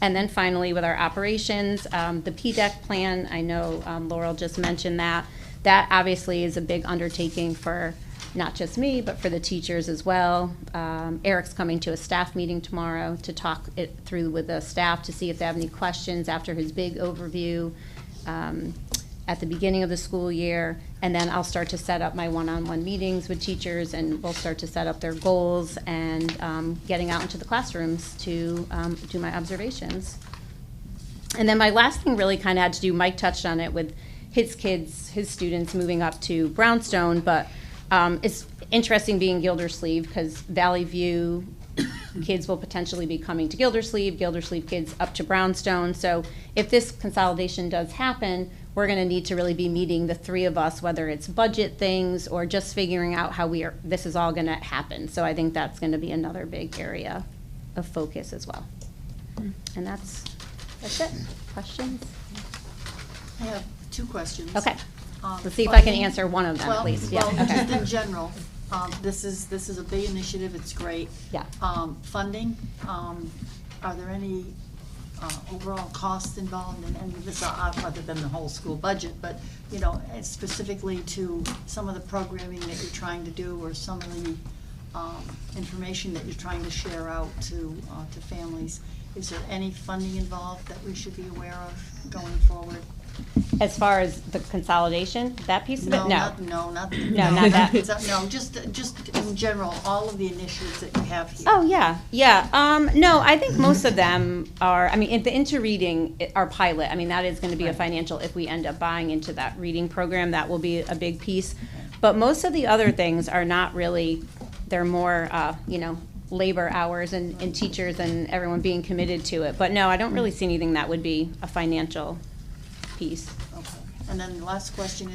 And then finally, with our operations, the PDEC plan, I know Laurel just mentioned that. That obviously is a big undertaking for not just me, but for the teachers as well. Eric's coming to a staff meeting tomorrow to talk it through with the staff to see if they have any questions after his big overview at the beginning of the school year. And then I'll start to set up my one-on-one meetings with teachers, and we'll start to set up their goals and getting out into the classrooms to do my observations. And then my last thing really kind of had to do, Mike touched on it with his kids, his students moving up to Brownstone, but it's interesting being Gildersleeve because Valley View kids will potentially be coming to Gildersleeve, Gildersleeve kids up to Brownstone. So if this consolidation does happen, we're going to need to really be meeting, the 3 of us, whether it's budget things or just figuring out how this is all going to happen. So I think that's going to be another big area of focus as well. And that's it. Questions? I have 2 questions. Okay. Let's see if I can answer one of them at least. Yeah. Well, Okay. just in general, this is a big initiative. It's great. Yeah. Funding. Are there any overall costs involved in any of this, other than the whole school budget? But specifically to some of the programming that you're trying to do, or some of the information that you're trying to share out to families. Is there any funding involved that we should be aware of going forward? As far as the consolidation, that piece of it? No. Not that. No, just in general, all of the initiatives that you have here. Oh, yeah. No, I think most of them are, the interreading, our pilot, that is going to be a financial, if we end up buying into that reading program, that will be a big piece. But most of the other things are not really, they're more, labor hours and teachers and everyone being committed to it. But no, I don't really see anything that would be a financial piece. Okay. And then the last question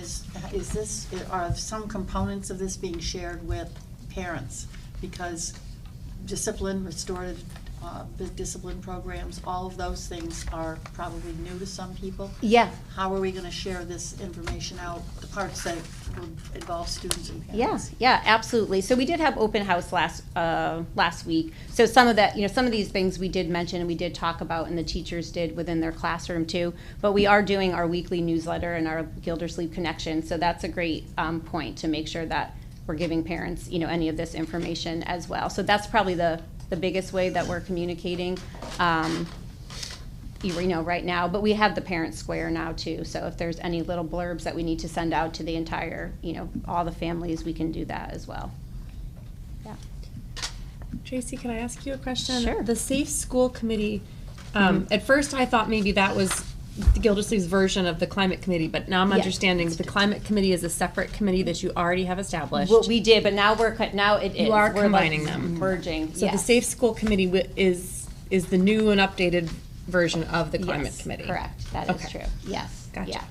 are some components of this being shared with parents? Because discipline, restorative discipline programs, all of those things are probably new to some people. Yeah. How are we going to share this information out, the parts that would involve students and parents? Yeah, absolutely. So we did have open house last week. So some of that, some of these things we did mention and we did talk about, and the teachers did within their classroom too. But we are doing our weekly newsletter and our Gildersleeve Connection. So that's a great point to make sure that we're giving parents, any of this information as well. So that's probably the biggest way that we're communicating. right now, but we have the parent square now too. So if there's any little blurbs that we need to send out to the entire, all the families, we can do that as well. Yeah. Tracy, can I ask you a question? Sure. The Safe School Committee, at first I thought maybe that was Gildersleeve's version of the Climate Committee, but now I'm Yes. understanding the Climate Committee is a separate committee that you already have established. Well, we did, but now it is. You are We're, combining like, them. merging. So the yes. Safe School Committee is the new and updated version of the Climate Yes, Committee. correct. That is Okay. true. Yes. Gotcha. Yeah.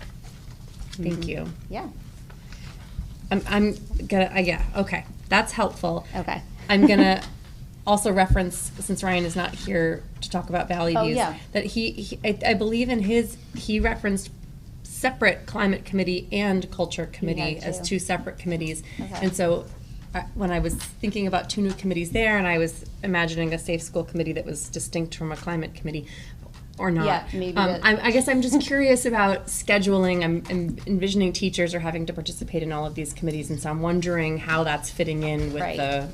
Thank Mhm. you. Yeah. I'm gonna, yeah, okay, that's helpful. Okay. I'm gonna also reference, since Ryan is not here to talk about Valley Oh, Views, yeah. that I believe in he referenced separate Climate Committee and Culture Committee as too. two separate committees. Okay. And so when I was thinking about two new committees there, and I was imagining a Safe School Committee that was distinct from a Climate Committee, or not. Yeah, maybe that- I guess I'm just curious about scheduling. I'm envisioning teachers are having to participate in all of these committees, and so I'm wondering how that's fitting in with Right. the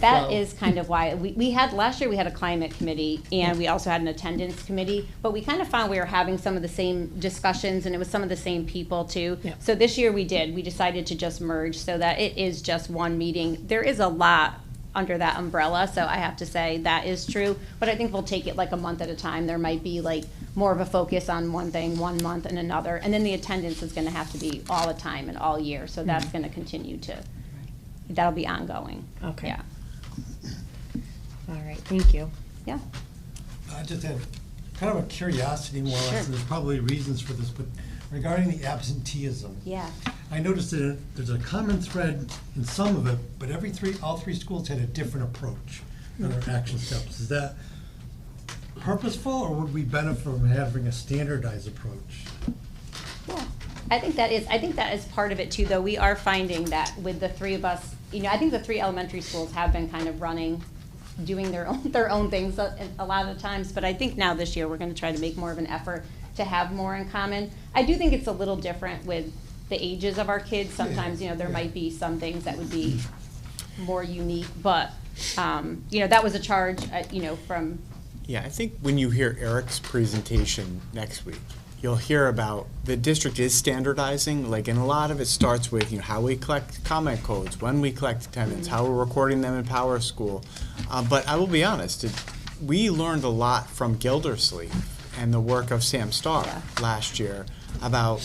That flow. is kind of why we had last year we had a climate committee and we also had an attendance committee, but we kind of found we were having some of the same discussions and it was some of the same people too. Yeah. So this year we decided to just merge so that it is just one meeting. There is a lot under that umbrella, so I have to say that is true, but I think we'll take it like a month at a time. There might be like more of a focus on one thing 1 month and another, and then the attendance is going to have to be all the time and all year, so that's going to continue to, that'll be ongoing. Okay. Yeah. All right, thank you. Yeah. I just had kind of a curiosity more or less, Sure. and there's probably reasons for this, but regarding the absenteeism. Yeah. I noticed that there's a common thread in some of it, but all three schools had a different approach on their action steps. Is that purposeful, or would we benefit from having a standardized approach? Yeah, I think that is part of it too, though. We are finding that with the three of us, I think the three elementary schools have been kind of doing their own things a lot of the times, but I think now this year we're gonna try to make more of an effort to have more in common. I do think it's a little different with the ages of our kids. Sometimes, there might be some things that would be more unique, but, that was a charge, from. Yeah, I think when you hear Eric's presentation next week, you'll hear about the district is standardizing, and a lot of it starts with, how we collect comment codes, when we collect attendance, how we're recording them in Power School. But I will be honest, we learned a lot from Gildersleeve and the work of Sam Starr last year about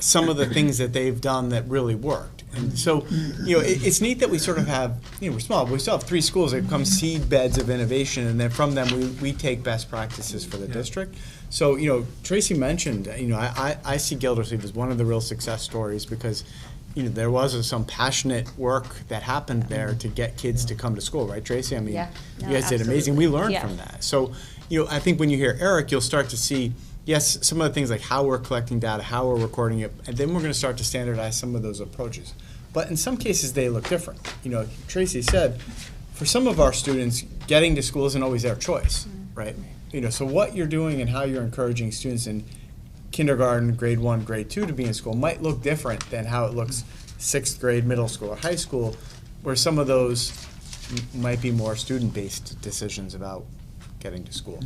some of the things that they've done that really worked. And so, it's neat that we sort of have, we're small, but we still have three schools that become seed beds of innovation, and then from them we take best practices for the district. So, Tracy mentioned, I see Gildersleeve as one of the real success stories because, there was some passionate work that happened there to get kids to come to school, right, Tracy? I mean, Yeah. No, you guys did amazing. We learned Yeah. from that. So, I think when you hear Eric, you'll start to see, yes, some of the things like how we're collecting data, how we're recording it, and then we're going to start to standardize some of those approaches. But in some cases, they look different. Tracy said, for some of our students, getting to school isn't always their choice, right? So what you're doing and how you're encouraging students in kindergarten, grade 1, grade 2 to be in school might look different than how it looks 6th grade, middle school, or high school, where some of those might be more student-based decisions about getting to school.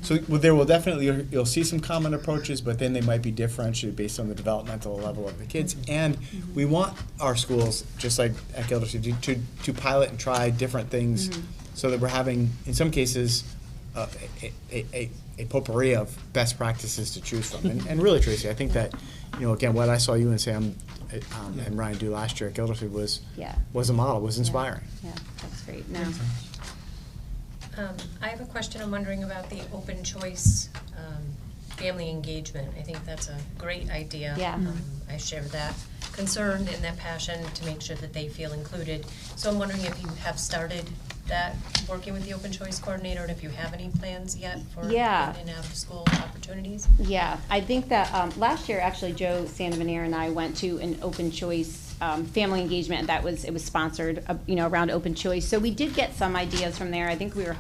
So there will definitely, you'll see some common approaches, but then they might be differentiated based on the developmental level of the kids. And we want our schools, just like at Gildersleeve, to pilot and try different things so that we're having, in some cases, a potpourri of best practices to choose from. And really, Tracy, I think that, again, what I saw you and Sam and Ryan do last year at Gildersleeve was a model, was inspiring. Yeah, that's great. No. I have a question. I'm wondering about the open choice family engagement. I think that's a great idea. Yeah. I share that concern and that passion to make sure that they feel included. So I'm wondering if you have started that, working with the open choice coordinator, and if you have any plans yet for in and out of school opportunities? Yeah, I think that last year, actually, Joe Sandovineer and I went to an open choice family engagement. It was sponsored, around open choice. So we did get some ideas from there. I think we were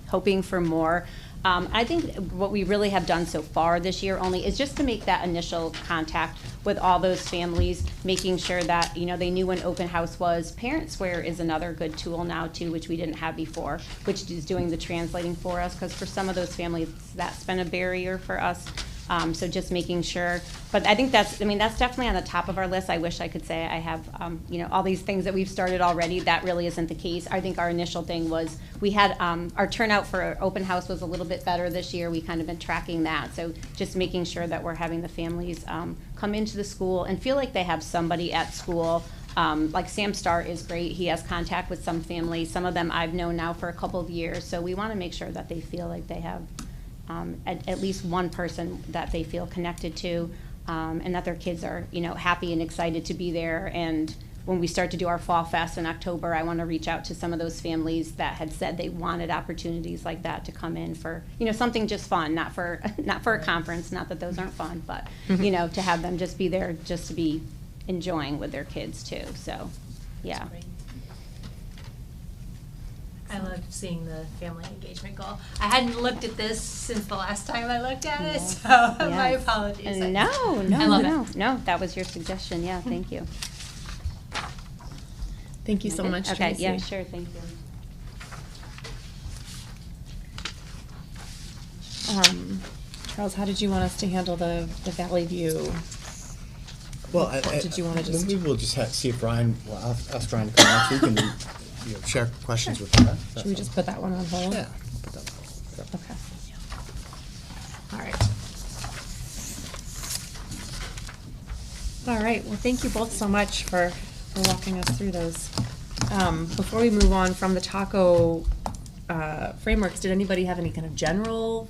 hoping for more. I think what we really have done so far this year only is just to make that initial contact with all those families, making sure that, they knew when open house was. Parent Square is another good tool now too, which we didn't have before, which is doing the translating for us, because for some of those families, that's been a barrier for us. So just making sure, but I think that's definitely on the top of our list. I wish I could say I have, all these things that we've started already. That really isn't the case. I think our initial thing was we had, our turnout for open house was a little bit better this year. We kind of been tracking that. So just making sure that we're having the families come into the school and feel like they have somebody at school. Like Sam Starr is great. He has contact with some families. Some of them I've known now for a couple of years. So we want to make sure that they feel like they have at least one person that they feel connected to, and that their kids are, happy and excited to be there. And when we start to do our Fall Fest in October, I want to reach out to some of those families that had said they wanted opportunities like that to come in for, something just fun, not for a conference, not that those aren't fun, but, to have them just be there, just to be enjoying with their kids too. So, yeah. I loved seeing the family engagement goal. I hadn't looked at this since the last time I looked at it, so my apologies. No, that was your suggestion. Yeah, thank you. Thank you so much, Okay, Tracy. yeah, sure, thank you. Charles, how did you want us to handle the Valley View? Well, did you want to just? Maybe we'll just see if Ryan, ask Ryan to come next week and share questions with her. Should we just put that one on hold? Yeah, put that on hold. Okay. All right. All right, well, thank you both so much for walking us through those. Before we move on from the taco frameworks, did anybody have any kind of general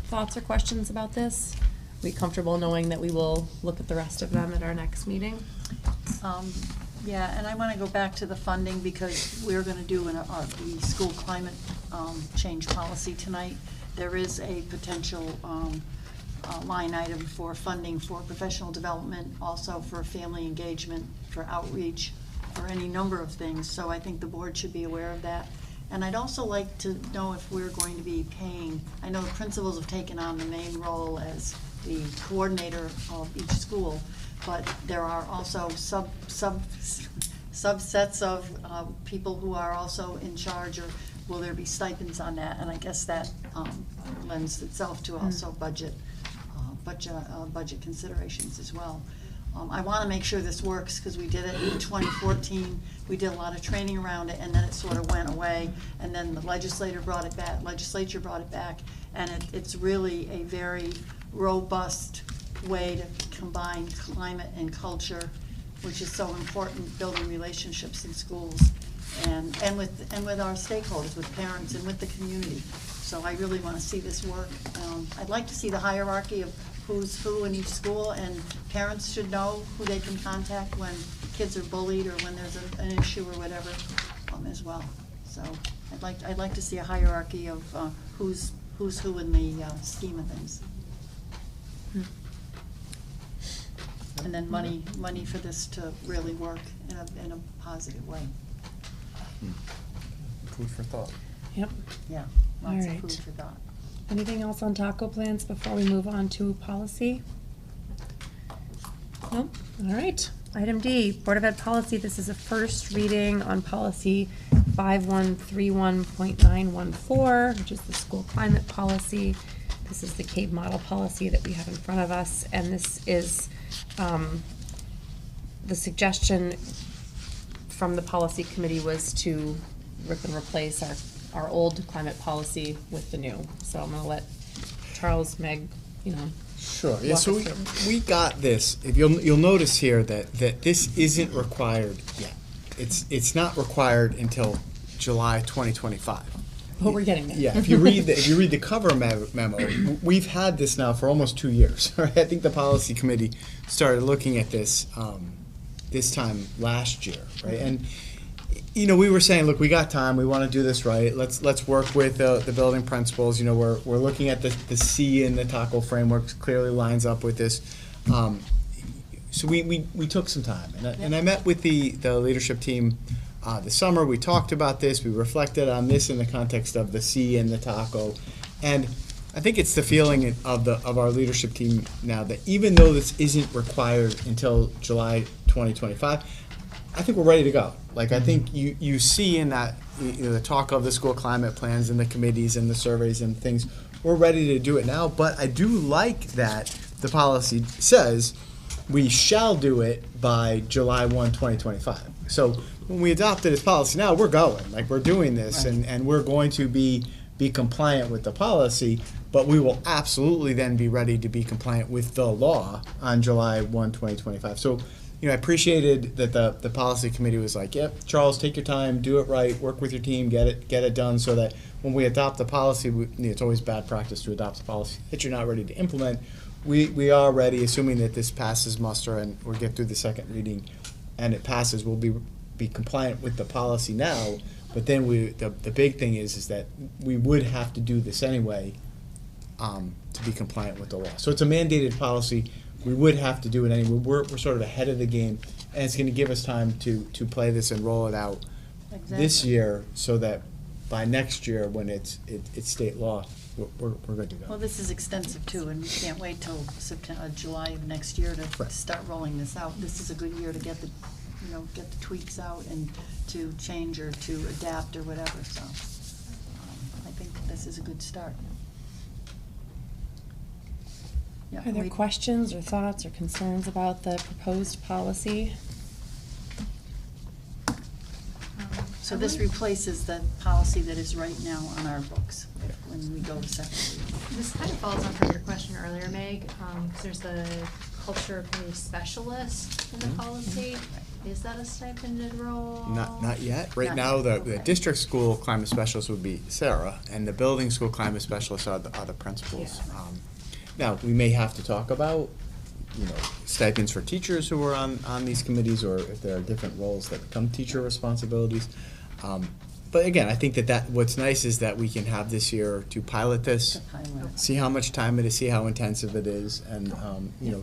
thoughts or questions about this? Are we comfortable knowing that we will look at the rest of them at our next meeting? Yeah, and I want to go back to the funding because we're going to do the school climate change policy tonight. There is a potential line item for funding for professional development, also for family engagement, for outreach, for any number of things. So I think the board should be aware of that. And I'd also like to know if we're going to be paying, I know the principals have taken on the main role as the coordinator of each school, but there are also subsets of people who are also in charge, or will there be stipends on that? And I guess that lends itself to also budget considerations as well. I want to make sure this works because we did it in 2014. We did a lot of training around it, and then it sort of went away. And then the legislature brought it back, and it's really a very robust way to combine climate and culture, which is so important, building relationships in schools and with our stakeholders, with parents and with the community. So I really want to see this work. I'd like to see the hierarchy of who's who in each school, and parents should know who they can contact when kids are bullied or when there's an issue or whatever as well. So I'd like to see a hierarchy of who's who in the scheme of things. And then money for this to really work in a positive way. Food for thought. Yep. Yeah, All lots right. of food for thought. Anything else on taco plans before we move on to policy? Nope. All right. Item D, Board of Ed policy. This is a first reading on policy 5131.914, which is the school climate policy. This is the CABE model policy that we have in front of us, and this is the suggestion from the policy committee was to rip and replace our old climate policy with the new. So I'm gonna let Charles, Meg, Sure. Yeah. walk So us through. we got this. If you'll notice here that this isn't required yet. It's not required until July 2025. But we're getting there. Yeah. If you read the cover memo, we've had this now for almost 2 years. Right? I think the policy committee started looking at this this time last year, right? And we were saying, look, we got time. We want to do this right. Let's work with the building principals. We're looking at the C in the TACO framework clearly lines up with this. So we took some time, and I met with the leadership team this summer. We talked about this. We reflected on this in the context of the C in the TACO, And I think it's the feeling of our leadership team now that even though this isn't required until July 2025, I think we're ready to go. Like, I think you see in that, the talk of the school climate plans and the committees and the surveys and things, we're ready to do it now. But I do like that the policy says we shall do it by July 1, 2025. So when we adopted this policy now, we're going, like, we're doing this, and we're going to be compliant with the policy, but we will absolutely then be ready to be compliant with the law on July 1, 2025. So, I appreciated that the policy committee was like, yep, Charles, take your time, do it right, work with your team, get it done, so that when we adopt the policy, it's always bad practice to adopt a policy that you're not ready to implement. We are ready, assuming that this passes muster and we'll get through the second reading and it passes, we'll be compliant with the policy now. But then the big thing is that we would have to do this anyway to be compliant with the law. So it's a mandated policy. We would have to do it anyway. We're sort of ahead of the game, and it's going to give us time to play this and roll it out this year, so that by next year, when it's state law, we're good to go. Well, this is extensive too, and we can't wait till July of next year to start rolling this out. This is a good year to get the tweaks out and to change or to adapt or whatever. So I think this is a good start. Yeah, Are there questions or thoughts or concerns about the proposed policy? So this replaces the policy that is right now on our books when we go to second reading. This kind of follows on from your question earlier, Meg, because there's the culture committee specialist in the policy. Is that a stipended role? Not yet. Right now, the district school climate specialist would be Sarah, and the building school climate specialists are the principals. Yeah. Now, we may have to talk about, stipends for teachers who are on these committees, or if there are different roles that become teacher responsibilities. But again, I think that what's nice is that we can have this year to pilot this, see how much time it is, see how intensive it is, and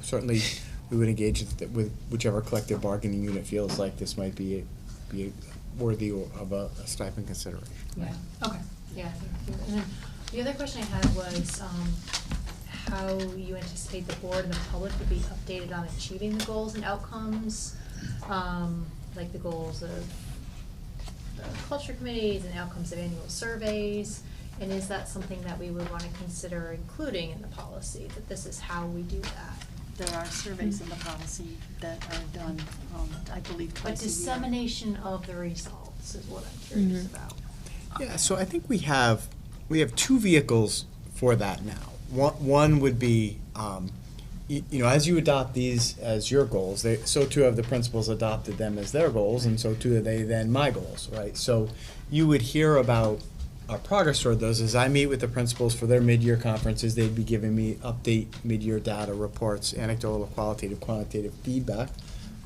certainly we would engage with whichever collective bargaining unit feels like this might be worthy of a stipend consideration. Yeah, okay, yeah, thank you. And then the other question I had was how you anticipate the board and the public would be updated on achieving the goals and outcomes, like the goals of the culture committees and outcomes of annual surveys, and is that something that we would want to consider including in the policy, that this is how we do that? There are surveys in the policy that are done, I believe, twice a year. But dissemination of the results is what I'm curious about. Yeah, so I think we have two vehicles for that now. One would be, as you adopt these as your goals, so too have the principals adopted them as their goals, and so too are they then my goals, right? So you would hear about our progress toward those as I meet with the principals for their mid-year conferences. They'd be giving me update mid-year data reports, anecdotal, qualitative, quantitative feedback.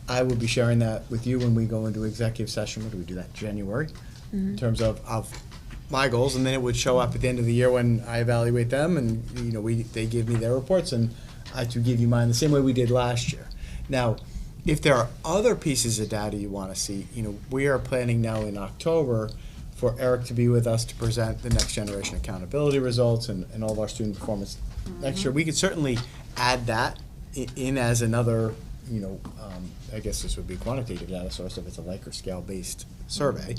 I will be sharing that with you when we go into executive session. When do we do that? January, in terms of my goals, and then it would show up at the end of the year when I evaluate them, and they give me their reports, and I too give you mine the same way we did last year. Now, if there are other pieces of data you want to see, we are planning now in October for Eric to be with us to present the next generation accountability results and all of our student performance next year. We could certainly add that in as another, I guess this would be quantitative data source if it's a Likert scale based survey.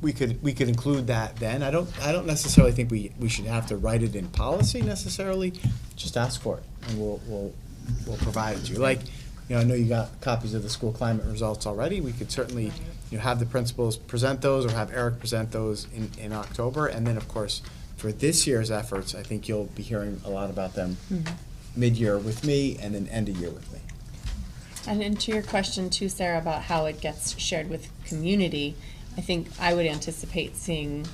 We could include that then. I don't necessarily think we should have to write it in policy necessarily. Just ask for it, and we'll provide it to you. Like, I know you got copies of the school climate results already. We could certainly have the principals present those, or have Eric present those in October. And then, of course, for this year's efforts, I think you'll be hearing a lot about them mid-year with me, and then end of year with me. And to your question too, Sarah, about how it gets shared with community, I think I would anticipate seeing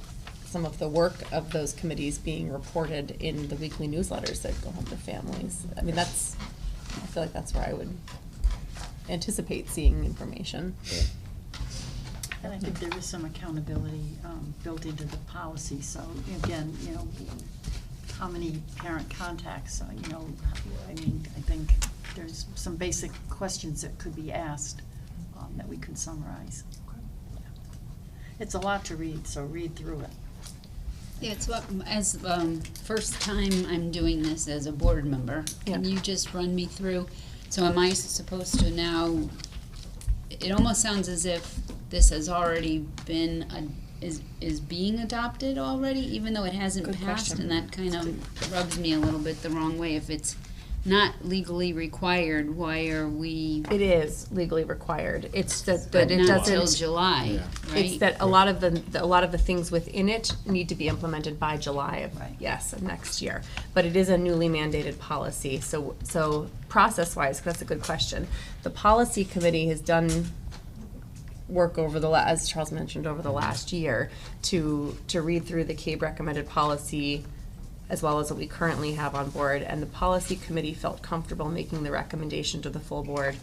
some of the work of those committees being reported in the weekly newsletters that go home to families. I mean, I feel like that's where I would anticipate seeing information. Yeah. And I think there is some accountability built into the policy. So again, how many parent contacts, I think there's some basic questions that could be asked that we could summarize. Yeah. It's a lot to read, so read through it. Yeah, it's what, as, first time I'm doing this as a board member, can you just run me through? So am I supposed to now, it almost sounds as if this has already been, is being adopted already, even though it hasn't Good passed? question. And that kind of rubs me a little bit the wrong way. If it's not legally required, why are we? It is legally required. It's that But it not till doesn't. July, right? It's that a lot of the things within it need to be implemented by July of next year. But it is a newly mandated policy. So process-wise, that's a good question. The policy committee has done work over as Charles mentioned, over the last year to read through the CABE recommended policy as well as what we currently have on board, and the policy committee felt comfortable making the recommendation to the full board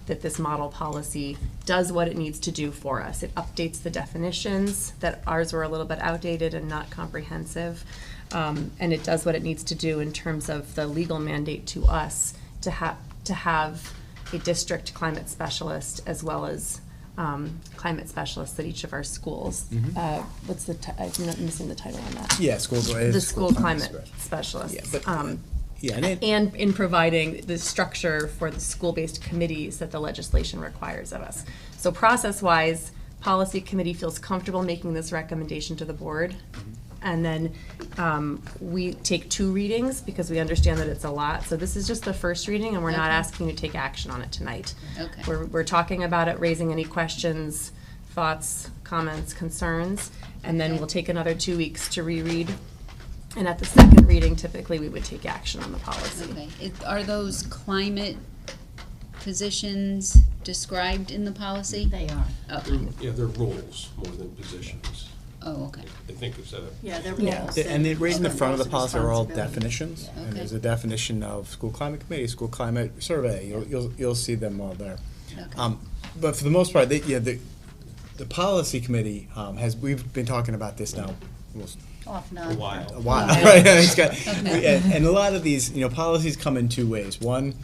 that this model policy does what it needs to do for us. It updates the definitions, that ours were a little bit outdated and not comprehensive, and it does what it needs to do in terms of the legal mandate to us to have a district climate specialist as well as climate specialists at each of our schools. What's the, I'm not missing the title on that. Yeah, The school climate specialist. Yeah, And in providing the structure for the school-based committees that the legislation requires of us. So process-wise, policy committee feels comfortable making this recommendation to the board. And then we take 2 readings because we understand that it's a lot. So this is just the first reading, and we're not asking you to take action on it tonight. Okay. We're talking about it, raising any questions, thoughts, comments, concerns, and then we'll take another 2 weeks to reread. And at the second reading, typically, we would take action on the policy. Okay, are those climate positions described in the policy? They are. Okay. Yeah, they're roles more than positions. Oh, okay. I think it's a. Yeah, they're Yeah. roles. And then right in the front of the Roles policy and are all responsibilities. definitions. And Okay. there's a definition of school climate committee, school climate survey. You'll see them all there. Okay. But for the most part, the policy committee we've been talking about this now almost Off and A on. while. a while. Right? It's got- Okay. and a lot of these, policies come in 2 ways. One,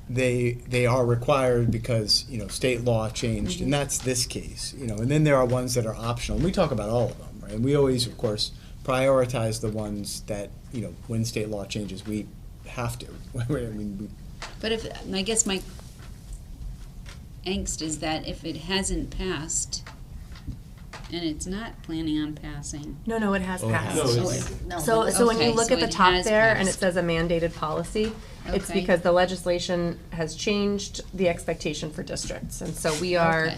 they are required because, state law changed, and that's this case, and then there are ones that are optional. And we talk about all of them, right? And we always, of course, prioritize the ones that, when state law changes, we have to. I mean, But I guess my angst is that if it hasn't passed, and it's not planning on passing. No, it has Oh, it passed. has. No, it's- No, So when you Okay, look so at the it top has there and it passed. says a mandated policy, it's Okay. because the legislation has changed the expectation for districts. And so we are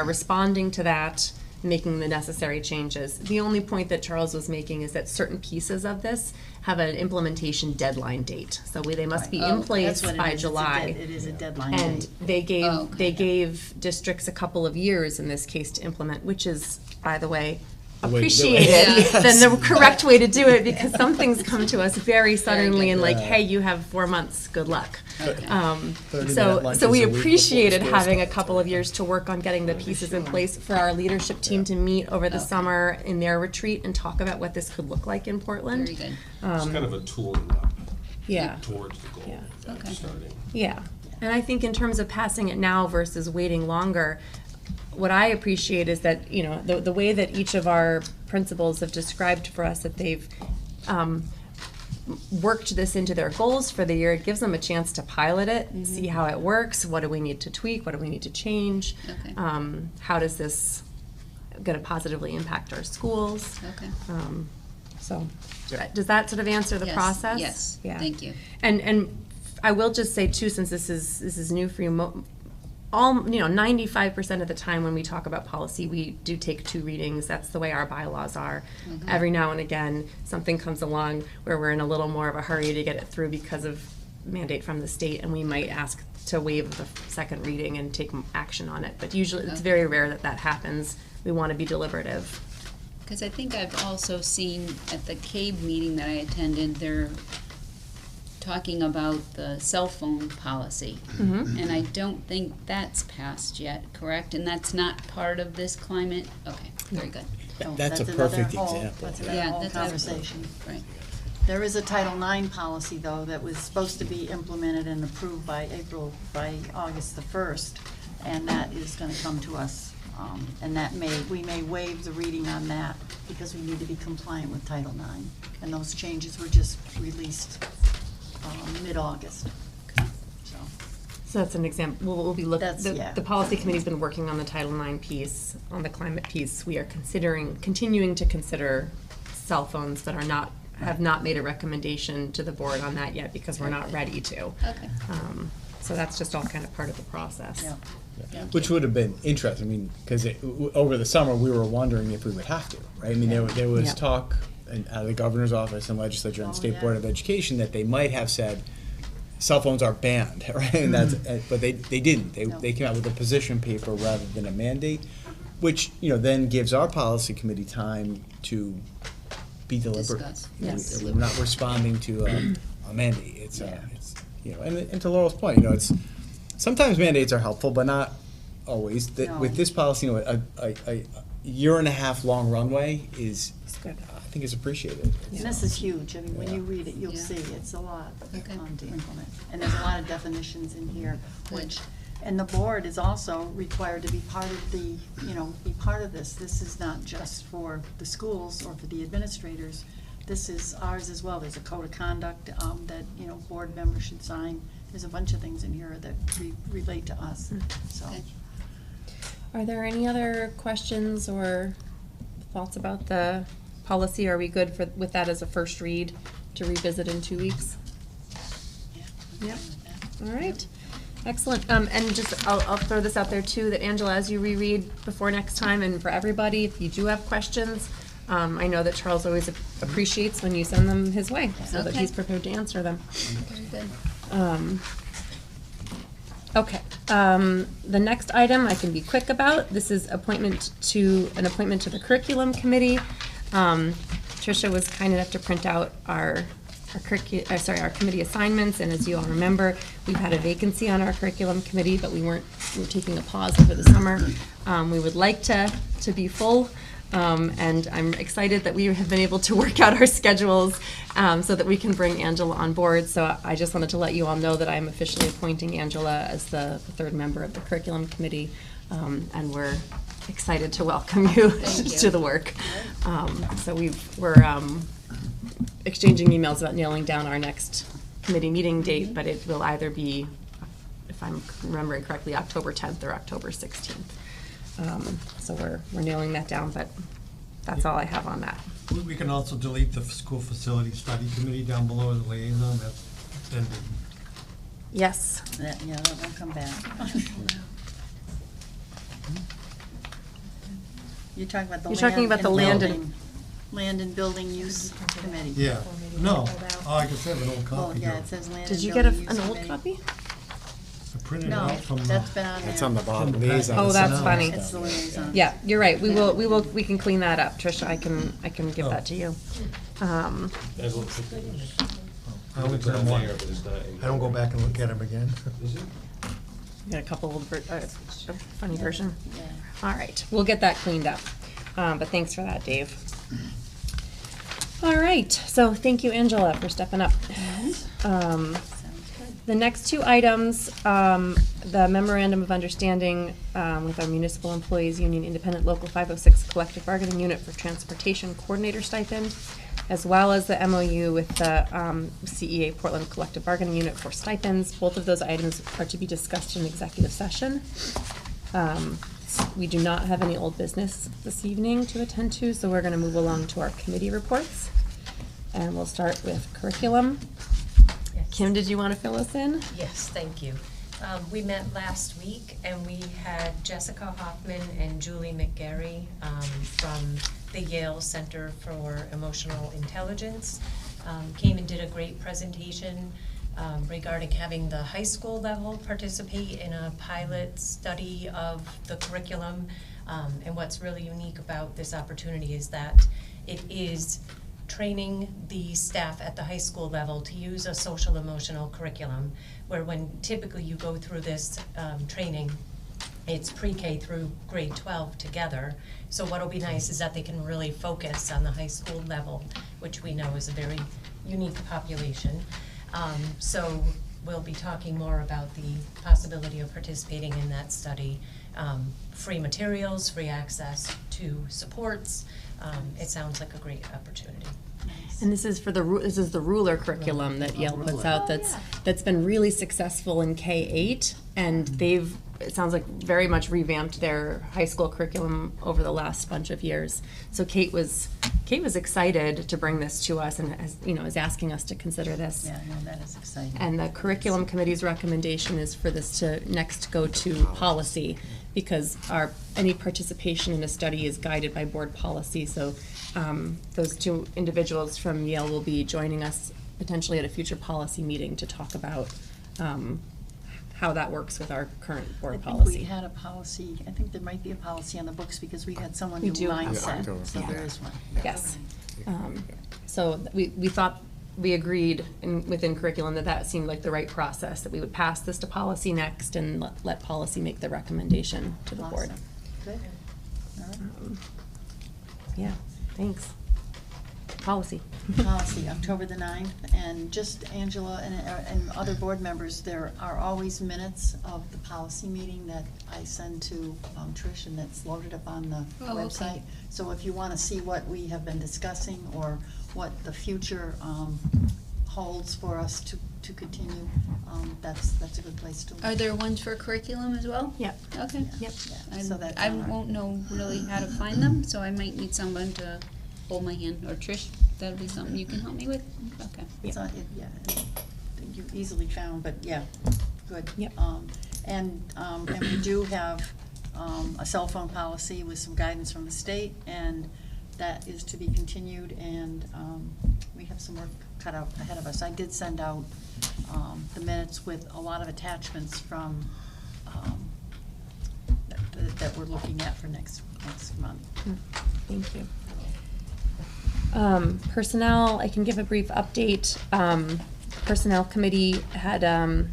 responding to that, making the necessary changes. The only point that Charles was making is that certain pieces of this have an implementation deadline date. So they must be in place That's what it by is. It's a July. It is a deadline And date. they gave districts a couple of years in this case to implement, which is, by the way, The way to do it. appreciated Yeah. than the correct way to do it, because some things come to us very suddenly and like, Yeah. hey, you have 4 months, good luck. Okay. 30-minute So lunches we a week appreciated before school having a starts. couple of years to work on getting the pieces in place for our leadership team to meet over the summer in their retreat and talk about what this could look like in Portland. Very good. It's kind of a tooling up Yeah. towards the goal Yeah. of Okay. starting. Yeah, and I think in terms of passing it now versus waiting longer, what I appreciate is that, the way that each of our principals have described for us that they've worked this into their goals for the year, it gives them a chance to pilot it, see how it works, what do we need to tweak, what do we need to change, Okay. how does this going to positively impact our schools. Okay. So, does that sort of answer the Yes, process? yes, Yeah. thank you. And I will just say too, since this is new for you, 95% of the time when we talk about policy, we do take 2 readings. That's the way our bylaws are. Okay. Every now and again, something comes along where we're in a little more of a hurry to get it through because of mandate from the state, and we might ask to waive the second reading and take action on it. But usually, it's very rare that happens. We want to be deliberative. Because I think I've also seen at the CABE meeting that I attended, they're talking about the cell phone policy. Mhm. And I don't think that's passed yet, correct? And that's not part of this climate? Okay, very good. That's a another perfect whole- example. That's another Yeah, whole that's conversation. Right. There is a Title IX policy, though, that was supposed to be implemented and approved by August the 1st, and that is gonna come to us And that we may waive the reading on that because we need to be compliant with Title IX. And those changes were just released mid-August. So that's an example, we'll be looking, yeah. the policy committee's been working on the Title IX piece, on the climate piece. We are continuing to consider cell phones that have not made a recommendation to the board on that yet because we're not ready to. Okay. So that's just all kind of part of the process. Yeah. Which would have been interesting, I mean, because over the summer, we were wondering if we would have to, right? I mean, there was Yeah. talk out of the governor's office and legislature and state board of education that they might have said cell phones are banned, right? And but they didn't. They came out with a position paper rather than a mandate, which then gives our policy committee time to be deliberate. Discuss. Yes. We're not responding to a mandate. It's and to Laurel's point, it's sometimes mandates are helpful, but not always. No. With this policy, a year and a half long runway is good. I think is appreciated. And this is huge. I mean, when you read it, you'll Yeah. see it's a lot Okay. to implement. And there's a lot of definitions in here, and the board is also required to be part of be part of this. This is not just for the schools or for the administrators. This is ours as well. There's a code of conduct that, board members should sign. There's a bunch of things in here that relate to us, so. Okay. Are there any other questions or thoughts about the policy? Are we good with that as a first read to revisit in 2 weeks? Yep. All right. Excellent. And just, I'll throw this out there too, that Angela, as you reread before next time, and for everybody, if you do have questions, I know that Charles always appreciates when you send them his way, so that Okay. he's prepared to answer them. Very good. Okay, the next item I can be quick about. This is an appointment to the curriculum committee. Tricia was kind enough to print out our committee assignments, and as you all remember, we've had a vacancy on our curriculum committee, but we're taking a pause over the summer. We would like to be full. And I'm excited that we have been able to work out our schedules so that we can bring Angela on board. So I just wanted to let you all know that I'm officially appointing Angela as the third member of the curriculum committee, and we're excited to welcome you to the work. So we're exchanging emails about nailing down our next committee meeting date, but it will either be, if I'm remembering correctly, October 10th or October 16th. So we're nailing that down, but that's all I have on that. We can also delete the school facility study committee down below as a liaison, that's ended. Yes. That will come back. You're talking about the land and building use committee. Yeah, no, I guess I have an old Oh, copy yeah, here. it says land Did and you building get use an old committee. copy? I printed it No, out from. that's been on there. It's on the bottom. From the Liaison. Oh, that's funny. It's the liaison. Yeah, you're right. We can clean that up, Tricia. I can give that to you. I only put them one. I don't go back and look at them again. Got a couple old, funny version. All right, we'll get that cleaned up. But thanks for that, Dave. All right, so thank you, Angela, for stepping up. The next two items, the memorandum of understanding with our municipal employees union independent local 506 collective bargaining unit for transportation coordinator stipend, as well as the MOU with the CEA Portland collective bargaining unit for stipends. Both of those items are to be discussed in executive session. We do not have any old business this evening to attend to, so we're going to move along to our committee reports. And we'll start with curriculum. Kim, did you want to fill us in? Yes, thank you. We met last week and we had Jessica Hoffman and Julie McGarry from the Yale Center for Emotional Intelligence. Came and did a great presentation regarding having the high school level participate in a pilot study of the curriculum. And what's really unique about this opportunity is that it is training the staff at the high school level to use a social emotional curriculum, where when typically you go through this training, it's pre-K through grade 12 together. So what'll be nice is that they can really focus on the high school level, which we know is a very unique population. So we'll be talking more about the possibility of participating in that study. Free materials, free access to supports. It sounds like a great opportunity. And this is for this is the ruler curriculum that Yale puts out that's been really successful in K-8, and they've, it sounds like, very much revamped their high school curriculum over the last bunch of years. So Kate was excited to bring this to us, and is asking us to consider this. Yeah, no, that is exciting. And the curriculum committee's recommendation is for this to next go to policy, because any participation in a study is guided by board policy. So those two individuals from Yale will be joining us potentially at a future policy meeting to talk about how that works with our current board policy. I think we had a policy, I think there might be a policy on the books because we had someone We do do have mindset, one. so Yeah. there is one. Yes. So we thought, we agreed within curriculum that seemed like the right process, that we would pass this to policy next and let policy make the recommendation to the board. Awesome. Good. All right. Yeah, thanks. Policy. Policy, October the 9th, and just Angela and other board members, there are always minutes of the policy meeting that I send to Trish, and that's loaded up on the website. So if you want to see what we have been discussing or what the future holds for us to continue, that's a good place to look. Are there ones for curriculum as well? Yep. Okay. Yep. So that's I on our- won't know really how to find them, so I might need someone to hold my hand, or Trish, that'll be something you can help me with? Okay. It's not, you easily found, but yeah, good. Yep. And we do have a cell phone policy with some guidance from the state, and that is to be continued, and we have some work cut out ahead of us. I did send out the minutes with a lot of attachments from that we're looking at for next month. Thank you. Personnel, I can give a brief update. Personnel committee had a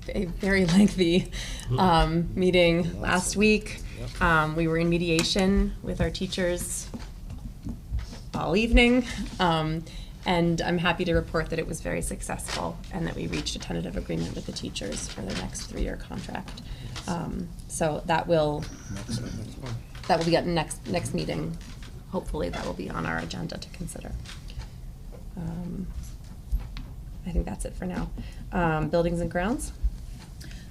very lengthy meeting last week. We were in mediation with our teachers all evening, and I'm happy to report that it was very successful and that we reached a tentative agreement with the teachers for their next 3-year contract. So that will be at next meeting. Hopefully that will be on our agenda to consider. I think that's it for now. Buildings and grounds?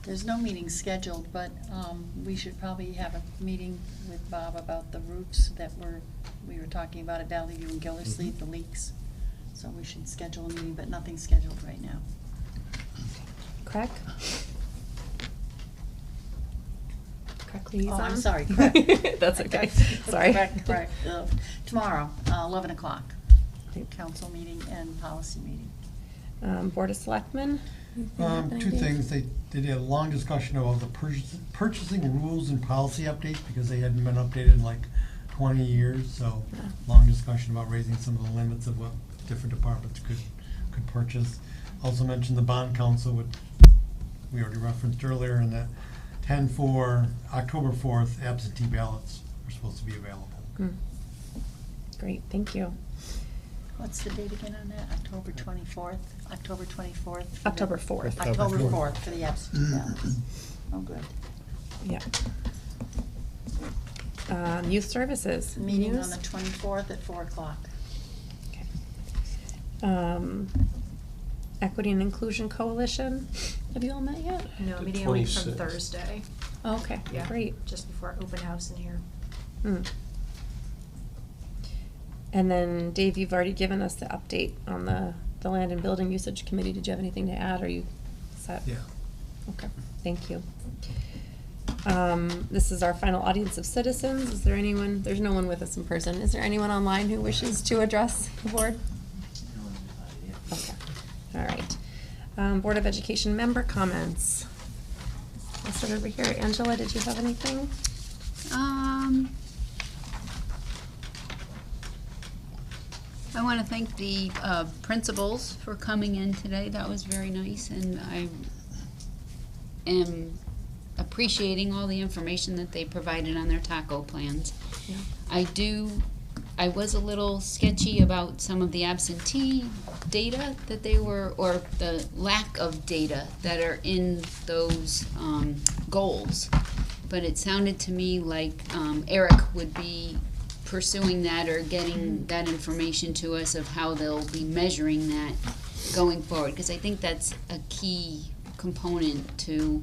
There's no meeting scheduled, but we should probably have a meeting with Bob about the roofs that we were talking about at Valley View and Gildersleeve, the leaks. So we should schedule a meeting, but nothing's scheduled right now. Craig? Craig liaison? Oh, I'm sorry, correct. That's okay. Sorry. Correct. Tomorrow, 11 o'clock. Council meeting and policy meeting. Board of Selectmen? Two things. They did a long discussion about the purchasing rules and policy updates because they hadn't been updated in like 20 years. So long discussion about raising some of the limits of what different departments could purchase. Also mentioned the bond council, which we already referenced earlier, and that October 4th, absentee ballots are supposed to be available. Great, thank you. What's the date again on that? October 24th? October 24th? October 4th. October 4th for the absentee ballots. Oh, good. Yeah. Youth services. Meeting on News? the 24th at 4 o'clock. Equity and Inclusion Coalition. Have you all met yet? No, The meeting a week from 26th. Thursday. Oh, okay, Yeah, great. just before open house in here. And then, Dave, you've already given us the update on the Land and Building Usage Committee. Did you have anything to add, or are you set? Yeah. Okay, thank you. This is our final audience of citizens. Is there anyone, there's no one with us in person. Is there anyone online who wishes to address the board? Okay, all right. Board of Education member comments. I'll start over here. Angela, did you have anything? I want to thank the principals for coming in today. That was very nice, and I am appreciating all the information that they provided on their taco plans. Yeah. I do I was a little sketchy about some of the absentee data that they were, or the lack of data that are in those goals. But it sounded to me like Eric would be pursuing that or getting that information to us of how they'll be measuring that going forward. Because I think that's a key component to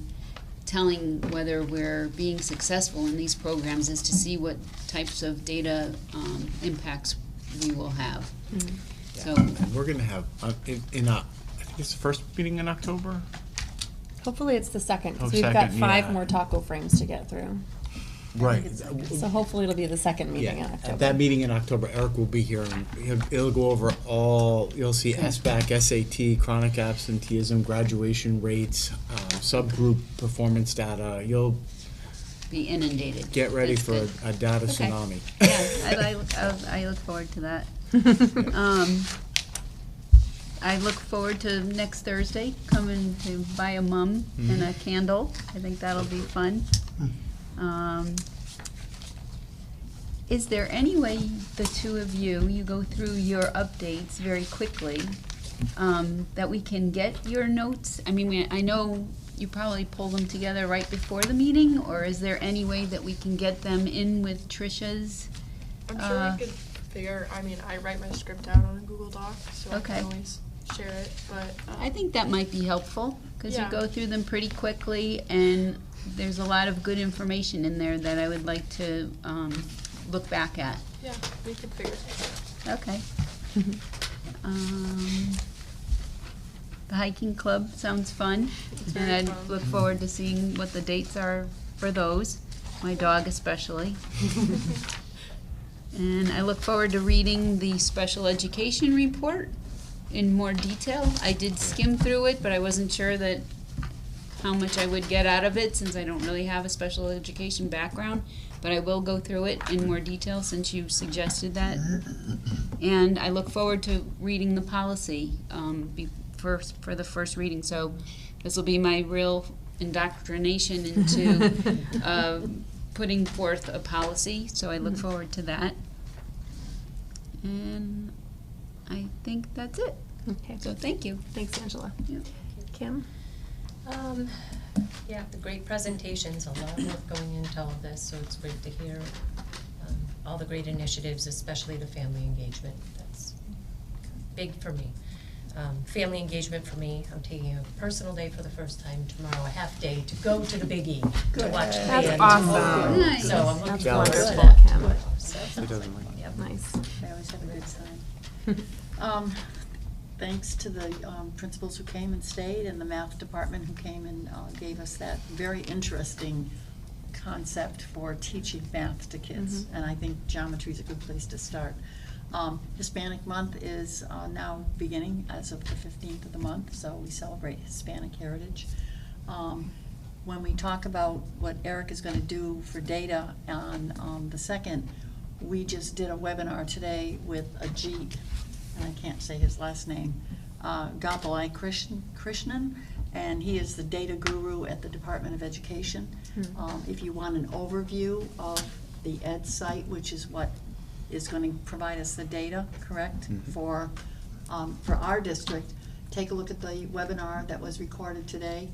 telling whether we're being successful in these programs, is to see what types of data impacts we will have. So And we're gonna have, I think it's the first meeting in October? Hopefully it's the second, Oh, because we've got second, 5 yeah. more taco frames to get through. Right. So hopefully it'll be the second meeting in October. At that meeting in October, Eric will be here, and it'll go over all, you'll see SBAC, SAT, chronic absenteeism, graduation rates, subgroup performance data. You'll be inundated. get ready That's for good. a data Okay. tsunami. Yeah, I look forward to that. I look forward to next Thursday, coming to buy a mum and a candle. I think that'll be fun. Is there any way the two of you go through your updates very quickly, that we can get your notes? I mean, I know you probably pull them together right before the meeting, or is there any way that we can get them in with Tricia's? I'm sure we could figure, I mean, I write my script out on a Google Doc, so I Okay. can always share it, but. I think that might be helpful, because you Yeah. go through them pretty quickly, and there's a lot of good information in there that I would like to look back at. Yeah, we could figure something out. Okay. The hiking club sounds fun, It's and very I fun. look forward to seeing what the dates are for those, my dog especially. And I look forward to reading the special education report in more detail. I did skim through it, but I wasn't sure that how much I would get out of it, since I don't really have a special education background. But I will go through it in more detail since you suggested that. And I look forward to reading the policy for the first reading. So this will be my real indoctrination into putting forth a policy. So I look forward to that. And I think that's it. Okay. So thank you. Thanks, Angela. Yeah. Kim? Yeah, the great presentations, a lot of work going into all of this, so it's great to hear all the great initiatives, especially the family engagement. That's big for me. Family engagement for me, I'm taking a personal day for the first time tomorrow, a half day to go to the Big E to watch the That's band. awesome. Nice. So I'm looking That's forward to wonderful, that. Kim. So, It doesn't like yep. Nice. I always have a good time. Thanks to the principals who came and stayed, and the math department who came and gave us that very interesting concept for teaching math to kids. And I think geometry is a good place to start. Hispanic Month is now beginning as of the 15th of the month, so we celebrate Hispanic heritage. When we talk about what Eric is going to do for data on the 2nd, we just did a webinar today with Ajit, and I can't say his last name, Gopalai Krishnan, and he is the data guru at the Department of Education. If you want an overview of the Ed site, which is what is going to provide us the data, correct, for our district, take a look at the webinar that was recorded today.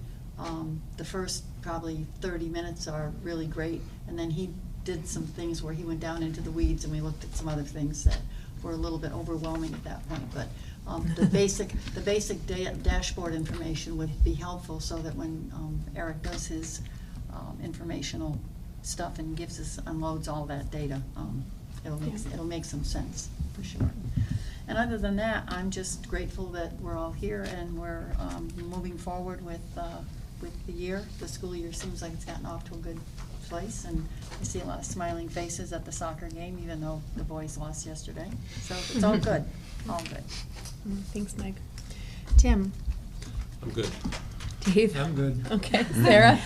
The first probably 30 minutes are really great, and then he did some things where he went down into the weeds, and we looked at some other things that were a little bit overwhelming at that point. But the basic dashboard information would be helpful, so that when Eric does his informational stuff and unloads all that data, it'll make some sense for sure. And other than that, I'm just grateful that we're all here and we're moving forward with the year. The school year seems like it's gotten off to a good place, and I see a lot of smiling faces at the soccer game, even though the boys lost yesterday. So it's all good, all good. Thanks, Meg. Tim? I'm good. Dave? I'm good. Okay. Sarah?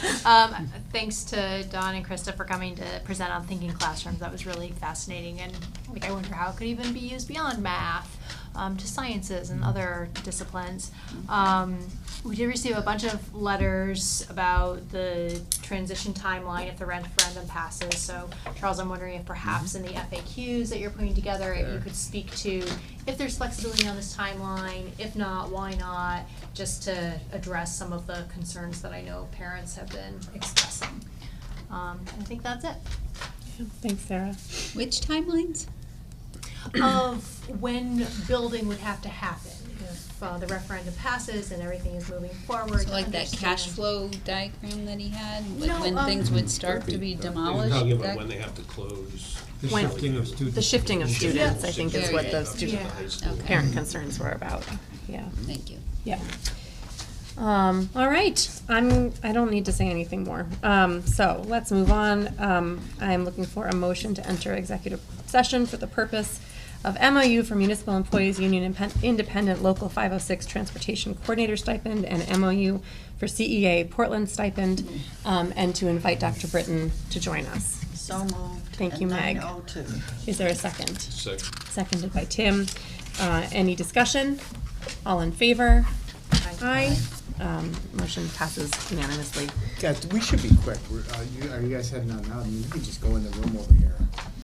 Thanks to Dawn and Krista for coming to present on Thinking Classrooms. That was really fascinating, and I wonder how it could even be used beyond math. to sciences and other disciplines. We did receive a bunch of letters about the transition timeline if the referendum passes. So Charles, I'm wondering if perhaps in the FAQs that you're putting together, if you could speak to if there's flexibility on this timeline, if not, why not, just to address some of the concerns that I know parents have been expressing. I think that's it. Thanks, Sarah. Which timelines? Of when building would have to happen if the referendum passes and everything is moving forward. So like that cash flow diagram that he had, like No, when things would start to be demolished? Talking about that- when they have to close. The When- shifting of students. The shifting of students, I think, is what the Yeah. student Okay. parent concerns were about. Yeah. Thank you. Yeah. All right, I don't need to say anything more. So let's move on. I'm looking for a motion to enter executive session for the purpose of MOU for Municipal Employees Union Independent Local 506 Transportation Coordinator Stipend and MOU for CEA Portland Stipend, and to invite Dr. Britton to join us. So moved. Thank you, at Meg. 9:02. Is there a second? Second. Seconded by Tim. Any discussion? All in favor? Aye. Motion passes unanimously. Guys, we should be quick. Are you guys heading out now? I mean, you can just go in the room over here.